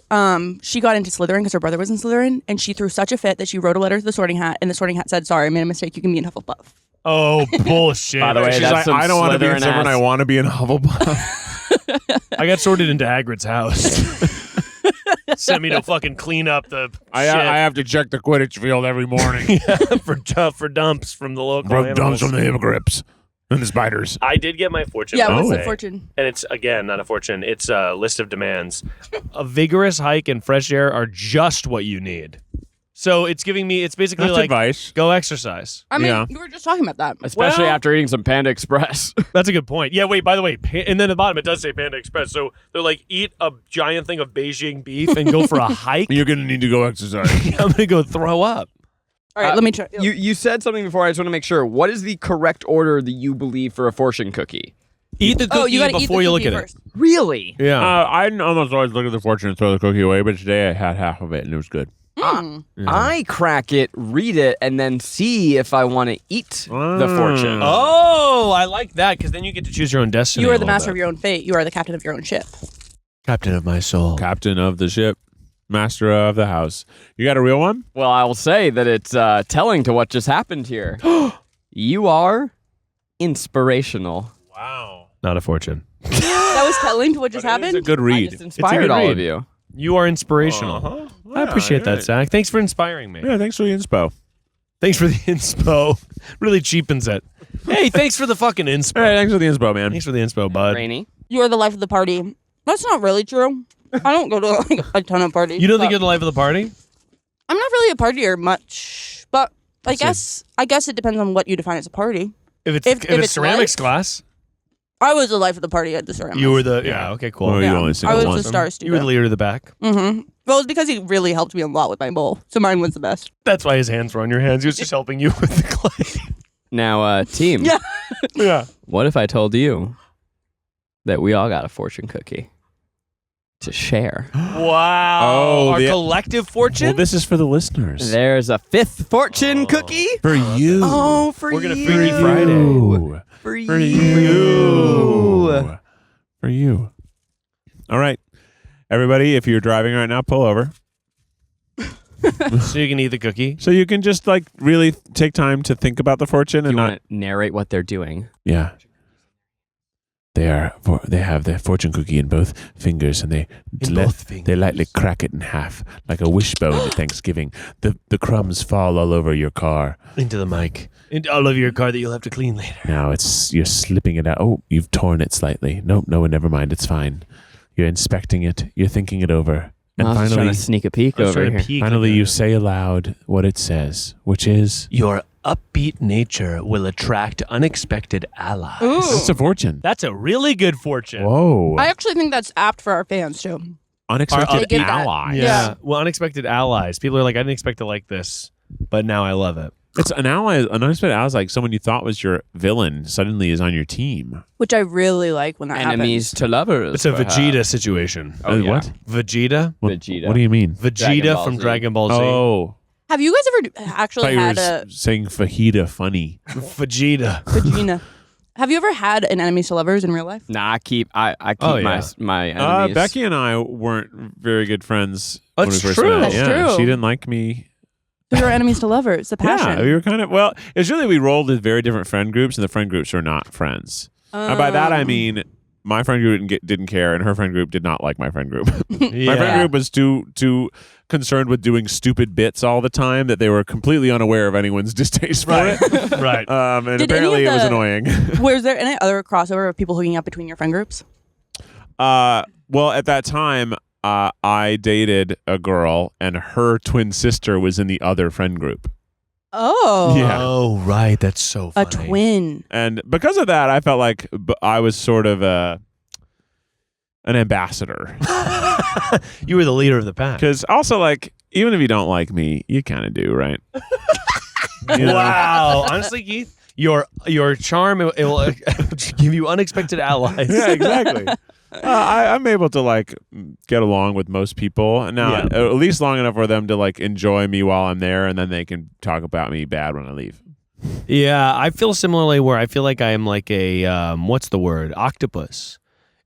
she got into Slytherin because her brother was in Slytherin, and she threw such a fit that she wrote a letter to the Sorting Hat, and the Sorting Hat said, sorry, I made a mistake, you can be in Hufflepuff. Oh, bullshit. By the way, She's that's like, some I don't want to be in Slytherin Slytherin, ass. I want to be in Hufflepuff. I got sorted into Hagrid's house. Sent me to fucking clean up the I shit have to check the Quidditch field every morning. for dumps from the local From animals. dumps from the hippogriffs and the spiders. I did get my fortune. Yeah, by what's the the way. fortune? And it's, again, not a fortune. It's a list of demands. A vigorous hike and fresh air are just what you need. So it's giving me, it's basically That's like, advice. go exercise. I mean, Yeah. you were just talking about that. Especially Well- after eating some Panda Express. That's a good point. Yeah, wait, by the way, and then at the bottom it does say Panda Express. So they're like, eat a giant thing of Beijing beef and go for a hike. You're going to need to go exercise. I'm going to go throw up. All right, let me try. You said something before. I just want to make sure. What is the correct order that you believe for a fortune cookie? Eat the cookie you gotta eat before the you look cookie at first. Really? it. Yeah. I almost always look at the fortune and throw the cookie away, but today I had half of it and it was good. I crack it, read it, and then see if I want to eat the fortune. Oh, I like that because then you get to choose your own destiny. You a are the little master of bit. your own fate. You are the captain of your own ship. Captain of my soul. Captain of the ship, master of the house. You got a real one? Well, I will say that it's telling to what just happened here. You are inspirational. Wow. Not a fortune. That was telling to what just It's a happened. good I read. just inspired good all read. of you. You are inspirational. Uh-huh. I appreciate that, Zach. Thanks for inspiring me. Yeah, thanks for the inspo. Thanks for the inspo. Really cheapens it. Hey, thanks for the fucking inspo. All right, thanks for the inspo, man. Thanks for the inspo, bud. Rainie? You are the life of the party. That's not really true. I don't go to like a ton of parties. You don't think but you're the life of the party? I'm not really a partier much, but I guess it depends on what you define as a party. If it's If it's ceramics class, I was the life of the party at the ceremony. you were the okay, cool. Well, you Yeah. only I single was one. the star You were the student. leader of the back. Mm-hmm. Well, it's because he really helped me a lot with my bowl, so mine was the best. That's why his hands were on your hands. He was just helping you with the clay. Now, team. Yeah. Yeah. What if I told you that we all got a fortune cookie to share? Wow. Oh, our collective fortune? Well, this is for the listeners. There's a 5th fortune cookie. For you. Oh, for We're gonna you. Freaky Friday. Ooh. For For you. you. For you. All right. Everybody, if you're driving right now, pull over. So you can eat the cookie? So you can just like really take time to think about the fortune and You not. want to narrate what they're doing. Yeah. They have their fortune cookie in both fingers, and they lightly crack it in half like a wishbone at Thanksgiving. The crumbs fall all over your car. Into the mic. Into all over your car that you'll have to clean later. Now you're slipping it out. Oh, you've torn it slightly. Nope, no, never mind. It's fine. You're inspecting it. You're thinking it over. And I was trying finally, to sneak a peek I was over trying to here. peek finally, at you the- say aloud what it says, which is Your upbeat nature will attract unexpected allies. Ooh. that's a fortune. That's a really good fortune. Whoa! I actually think that's apt for our fans, too. Unexpected They get that. allies. Yeah. Well, unexpected allies. People are like, I didn't expect it like this, but now I love it. It's an ally. An unexpected ally is like someone you thought was your villain suddenly is on your team. Which I really like when that Enemies happens. to lovers. It's a perhaps. Vegeta situation. Oh, yeah. What? Vegeta? Vegeta. What do you mean? Vegeta Dragon Ball from Z. Dragon Ball Z. Oh, Have you guys ever I thought actually you were had a saying fajita funny. Vegeta. Vagina? Have you ever had an enemies to lovers in real life? Nah, I keep Oh, yeah. my enemies. Becky and I weren't very good friends when we That's first true. met. That's Yeah, true. she didn't like me. We were enemies to lovers. The passion. Yeah, we were kind of it's really we rolled with very different friend groups, and the friend groups were not friends. And by that I mean my friend group didn't care, and her friend group did not like my friend group. My friend group was too concerned with doing stupid bits all the time that they were completely unaware of anyone's distaste for it. Right. And Did any apparently of it was the- annoying. Was there any other crossover of people hooking up between your friend groups? Well, at that time, I dated a girl, and her twin sister was in the other friend group. Oh. Yeah. Oh, right. That's so A funny. twin. And because of that, I felt like I was sort of an ambassador. You were the leader of the pack. Because also, like, even if you don't like me, you kind of do, right? You know? Wow. Honestly, Keith, your charm it will give you unexpected allies. Yeah, exactly. I'm able to like get along with most people now, Yeah. at least long enough for them to like enjoy me while I'm there, and then they can talk about me bad when I leave. Yeah, I feel similarly where I feel like I am like a what's the word? Octopus.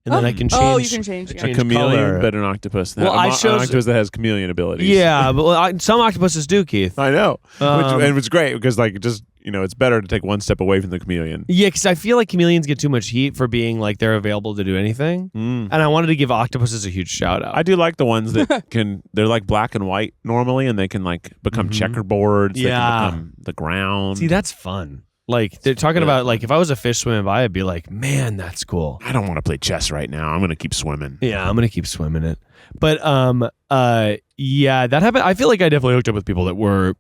And then I can change. Oh, you can change. A Yeah. chameleon, color. but an octopus. Well, an I an chose- octopus that has chameleon abilities. Yeah, but some octopuses do, Keith. I know, Um, and it's great because like just it's better to take one step away from the chameleon. Yeah, because I feel like chameleons get too much heat for being like they're available to do anything. And I wanted to give octopuses a huge shout out. I do like the ones that they're like black and white normally, and they can like become checkerboards. They Yeah. can become the ground. See, that's fun. Like they're talking about like if I was a fish swimming by, I'd be like, man, that's cool. I don't want to play chess right now. I'm going to keep swimming. Yeah, I'm gonna keep swimming it. But yeah, that happened. I feel like I definitely hooked up with people that were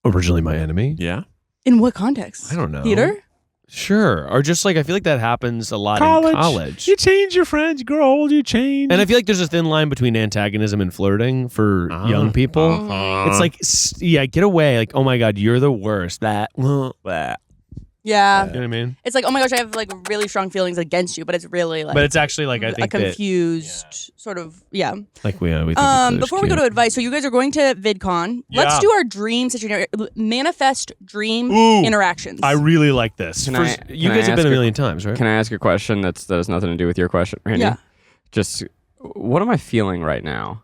originally my enemy. Yeah. In what context? I don't know. Theater? Sure. Or just like I feel like that happens a lot in college. You change your friends. You grow old. You change. And I feel like there's a thin line between antagonism and flirting for young people. It's like, yeah, get away. Like, oh my God, you're the worst. That. You know Yeah. what I mean? It's like, oh my gosh, I have like really strong feelings against you, but it's really like But it's actually like, I a think that, confused sort of, yeah. like we think each other's Before we go cute. to advice, so you guys are going to VidCon. Let's Yeah. do our dream situation, manifest dream Ooh. interactions. I really like this. Can First, I- you can guys I have been ask a a- million times, right? Can I ask a question that has nothing to do with your question, Randy? Yeah. Just what am I feeling right now?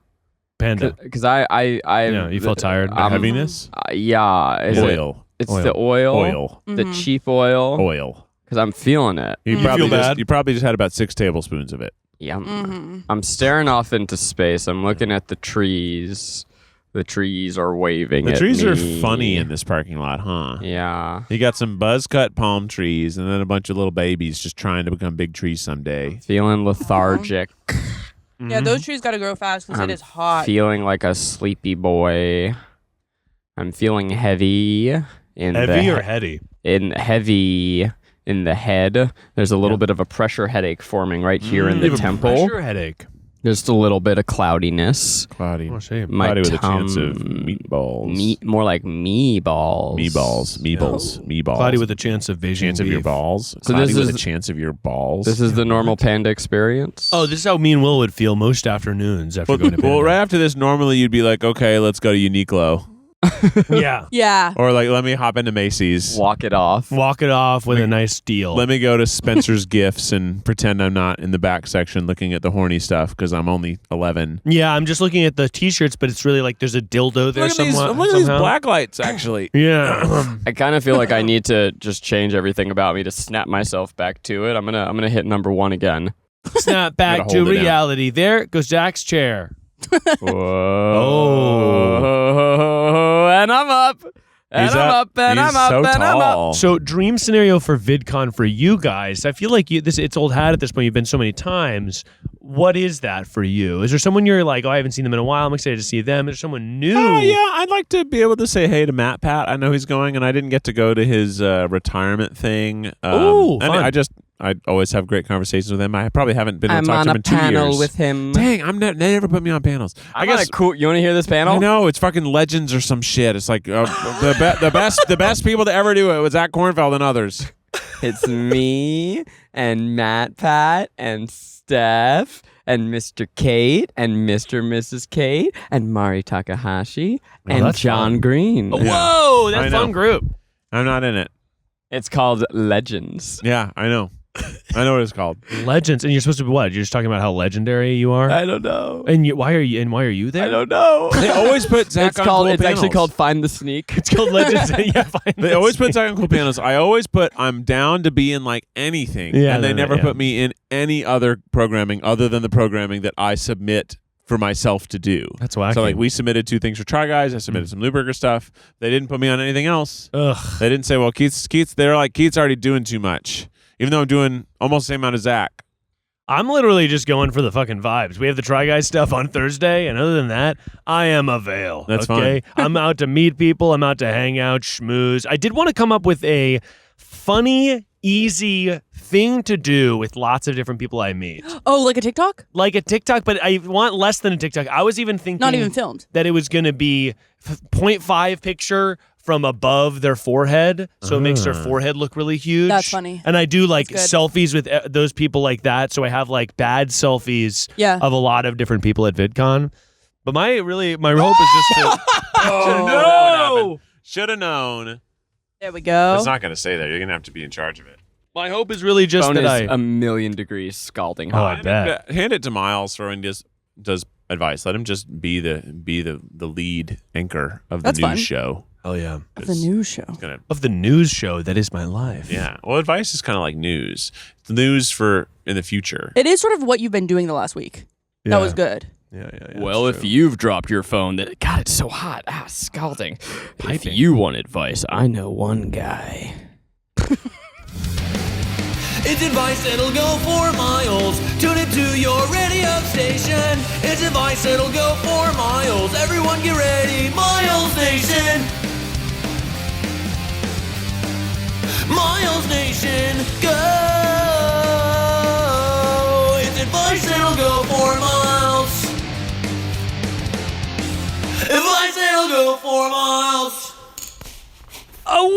Panda. Because I Yeah, you feel tired? heaviness. Yeah. Is Oil. It's the oil. Oil. The cheap oil. Oil. Because I'm feeling it. You You probably feel just, bad? you probably just had about 6 tablespoons of it. Yeah. Mm-hmm. I'm staring off into space. I'm looking at the trees. The trees are waving. The at trees are me. funny in this parking lot, huh? Yeah. You got some buzz cut palm trees and then a bunch of little babies just trying to become big trees someday. Feeling lethargic. Yeah, those trees got to grow fast because I'm it is hot. Feeling like a sleepy boy. I'm feeling heavy in Heavy the or heady? heavy in the head. There's a little bit of a pressure headache forming right here in You the have a temple. pressure headache. Just a little bit of cloudiness. Cloudy. Oh, shame. My Cloudy with a tum- chance of meatballs. More like meatballs. Meatballs. Cloudy with a chance of vision. Chance of your balls. So Cloudy this with is- a chance of your balls. This is the normal Panda experience. Oh, this is how me and Will would feel most afternoons after going to bed. well, right after this, normally you'd be like, okay, let's go to Uniqlo. Yeah. Yeah. Or like, let me hop into Macy's. Walk it off. Walk it off with a nice deal. Let me go to Spencer's Gifts and pretend I'm not in the back section looking at the horny stuff because I'm only 11. Yeah, I'm just looking at the T-shirts, but it's really like there's a dildo there Look at these, somewhat. look at these somehow. black lights, actually. Yeah. I kind of feel like I need to just change everything about me to snap myself back to it. I'm gonna hit number 1 again. Snap back Gotta to hold it down. reality. There goes Zach's chair. Whoa. And I'm up. And He's I'm up. up. And He's I'm up. so and I'm up. tall. So, dream scenario for VidCon for you guys. I feel like it's old hat at this point. You've been so many times. What is that for you? Is there someone you're like, oh, I haven't seen them in a while. I'm excited to see them. Is there someone new? Yeah, I'd like to be able to say hey to Matt Pat. I know he's going, and I didn't get to go to his retirement thing. Ooh, and fun. I always have great conversations with him. I probably haven't been I'm to talk on to a him in 2 panel years. with him. Dang, they never put me on panels. I guess cool. You want to hear this panel? I know it's fucking legends or some shit. It's like the best people to ever do it was Zach Kornfeld and others. It's me and Matt Pat and Steph and Mr. Kate and Mr. and Mrs. Kate and Mari Takahashi and that's John fun. Green. Whoa, that's I a know. fun group. I'm not in it. It's called Legends. Yeah, I know. I know what it's called. Legends, and you're supposed to be what? You're just talking about how legendary you are. I don't know. And why are you there? I don't know. They always put Zach It's on called. cool It's actually panels. called Find the Sneak. It's called Legends. Yeah, fine. They always put Zach on cool panels. I always put I'm down to be in like anything. Yeah, and they never yeah. put me in any other programming other than the programming that I submit for myself to do. That's wacky. So like we submitted 2 things for Try Guys. I submitted some Newburger stuff. They didn't put me on anything else. Ugh. They didn't say, well, Keith's they're like, Keith's already doing too much. Even though I'm doing almost the same amount as Zach. I'm literally just going for the fucking vibes. We have the Try Guys stuff on Thursday, and other than that, I am a veil. That's okay? I'm out to meet people. I'm out to hang out, schmooze. I did want to come up with a funny, easy thing to do with lots of different people I meet. Oh, like a TikTok? Like a TikTok, but I want less than a TikTok. I was even thinking Not even filmed. that it was going to be 0.5 picture from above their forehead, so it makes their forehead look really huge. That's funny. And I do like That's good. selfies with those people like that, so I have like bad selfies Yeah. of a lot of different people at VidCon. But my hope is just to no! Should have known. There we go. It's not going to say that. You're going to have to be in charge of it. my hope is really just Phone that is I a million degrees scalding Oh, hot. I bet. Hand it to Miles for when he does advice. Let him just be the lead anchor of the That's news fun. show. Oh yeah. Of the news show. It's gonna, Of the news show that is my life. yeah. Well, advice is kind of like news. It's news for in the future. It is sort of what you've been doing the last week. That was good. Yeah. Well, if you've dropped your phone, God, it's so hot. Scalding. If you want advice, I know one guy. It's advice that'll go for miles. Tune it to your radio station. It's advice that'll go for miles. Everyone get ready, Miles Nation. Miles Nation, go. It's advice that'll go for miles. Advice that'll go for miles.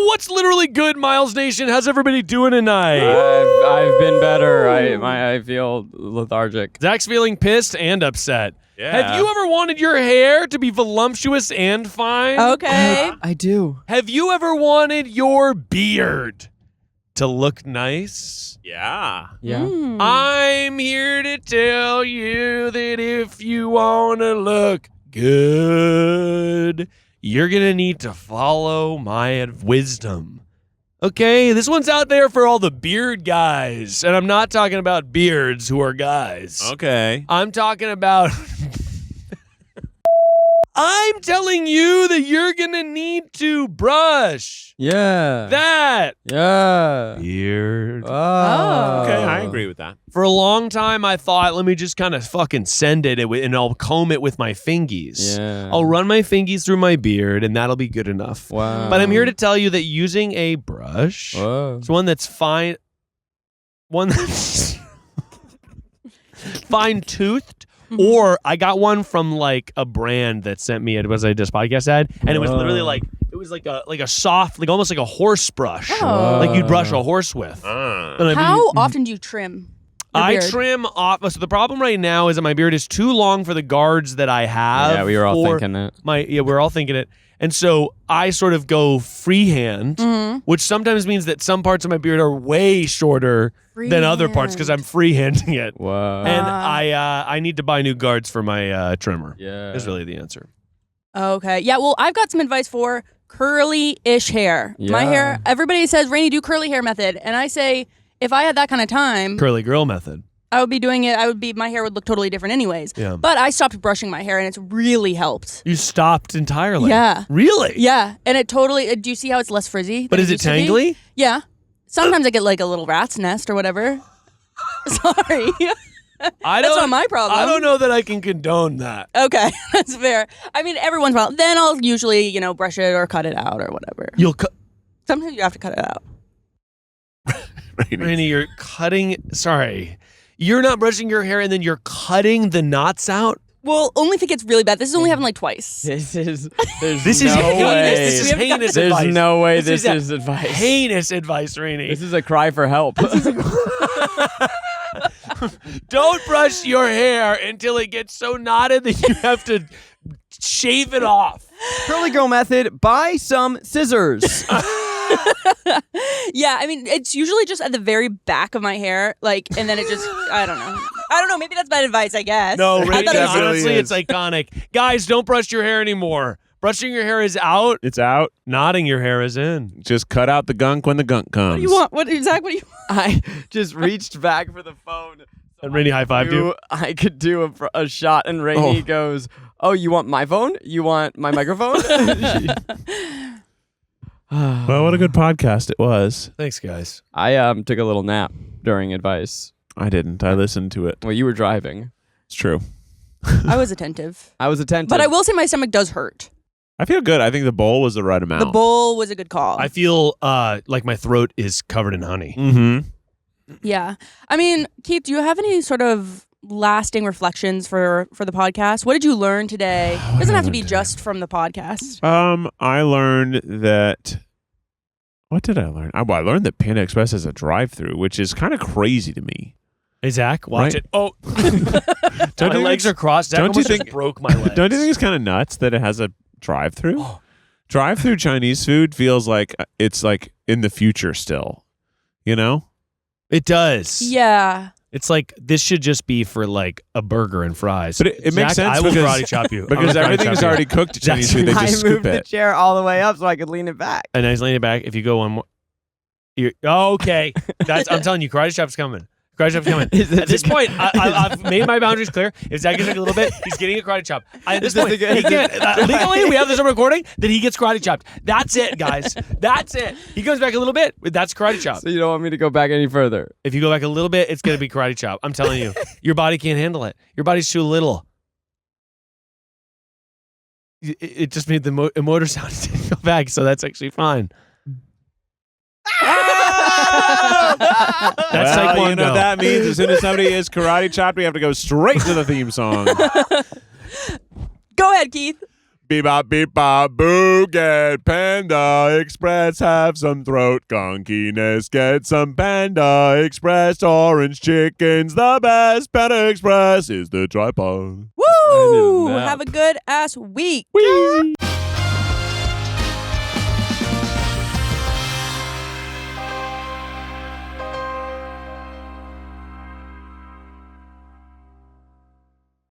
what's literally good, Miles Nation? How's everybody doing tonight? I've been better. I feel lethargic. Zach's feeling pissed and upset. Yeah. Have you ever wanted your hair to be voluptuous and fine? Okay. I do. Have you ever wanted your beard to look nice? Yeah. Yeah. Mm. I'm here to tell you that if you want to look good, you're going to need to follow my wisdom. Okay, this one's out there for all the beard guys. And I'm not talking about beards who are guys. Okay. I'm talking about... I'm telling you that you're going to need to brush Yeah. that Yeah. beard. Oh. Okay, I agree with that. For a long time, I thought, let me just kind of fucking send it and I'll comb it with my fingies. Yeah. I'll run my fingies through my beard and that'll be good enough. Wow. But I'm here to tell you that using a brush, Whoa. it's one that's fine, one that's fine-toothed, Or I got one from like a brand that sent me it was a Just Podcast ad, and it was literally like it was like a soft, like almost like a horse brush, like you'd brush a horse with. How often do you trim? I trim off. So the problem right now is that my beard is too long for the guards that I have. Yeah, we were all thinking it. We're all thinking it. And so I sort of go freehand, which sometimes means that some parts of my beard are way shorter than other parts because I'm freehanding it. Whoa. And I need to buy new guards for my trimmer. Yeah. Is really the answer. Okay. Yeah, well, I've got some advice for curly-ish hair. Yeah. My hair, everybody says, Rainie, do curly hair method. And I say, if I had that kind of time, Curly girl method. I would be doing it. My hair would look totally different anyways. Yeah. But I stopped brushing my hair and it's really helped. You stopped entirely? Yeah. Really? Yeah. And it totally, do you see how it's less frizzy? But is it tangly? Yeah. Sometimes I get like a little rat's nest or whatever. Sorry. That's not my problem. I don't know that I can condone that. Okay, that's fair. I mean, every once in a while. Then I'll usually, brush it or cut it out or whatever. Sometimes you have to cut it out. Rainie, you're cutting. Sorry. You're not brushing your hair and then you're cutting the knots out? Well, only if it gets really bad. This has only happened like twice. This is heinous. way. This is heinous There's advice. no way this is advice. Heinous advice, Rainie. This is a cry for help. Don't brush your hair until it gets so knotted that you have to shave it off. Curly girl method, buy some scissors. Yeah, I mean, it's usually just at the very back of my hair, and then it just, I don't know. Maybe that's bad advice, I guess. No, I Rainie, thought it was- honestly, it's iconic. Guys, don't brush your hair anymore. Brushing your hair is out. It's out. Knotting your hair is in. Just cut out the gunk when the gunk comes. What do you want? I just reached back for the phone. And Rainie high-fived you. I could do a shot, and Rainie goes, "Oh, you want my phone? You want my microphone?" Well, what a good podcast it was. Thanks, guys. I took a little nap during advice. I didn't. I listened to it. Well, you were driving. It's true. I was attentive. I was attentive. But I will say my stomach does hurt. I feel good. I think the bowl was the right amount. The bowl was a good call. I feel like my throat is covered in honey. Mm-hmm. Yeah. I mean, Keith, do you have any sort of lasting reflections for the podcast? What did you learn today? It doesn't have to be just from the podcast. I learned that. What did I learn? I learned that Panda Express has a drive-through, which is kind of crazy to me. Hey, Zach, watch Right? it. Oh, Don't my you legs think- are crossed. Zach don't you almost just think- broke my legs. Don't you think it's kind of nuts that it has a drive-through? Drive-through Chinese food feels like it's like in the future still. You know? It does. Yeah. It's like this should just be for like a burger and fries. But it makes Zach, sense I will because- karate chop you. I'm Because gonna karate everything's chop you. already cooked Chinese food. They I just moved scoop the it. chair all the way up so I could lean it back. And I was leaning back. If you go one more, okay. I'm telling you, karate chop's coming. Karate chop's coming. At this point, I've made my boundaries clear. If Zach gets like a little bit, he's getting a karate chop. At this point, he can't. Legally, we have this on recording that he gets karate chopped. That's it, guys. That's it. He goes back a little bit. That's karate chop. So you don't want me to go back any further? If you go back a little bit, it's gonna be karate chop. I'm telling you, your body can't handle it. Your body's too little. It just made the motor sound didn't go back, so that's actually fine. That's taekwondo. You know what that means? As soon as somebody is karate chopped, we have to go straight to the theme song. Go ahead, Keith. Bebop, bebop, boo, get Panda Express, have some throat gonkiness, get some Panda Express, orange chicken's the best, Panda Express is the tripod. Woo! nap. Have a good ass week. Whee!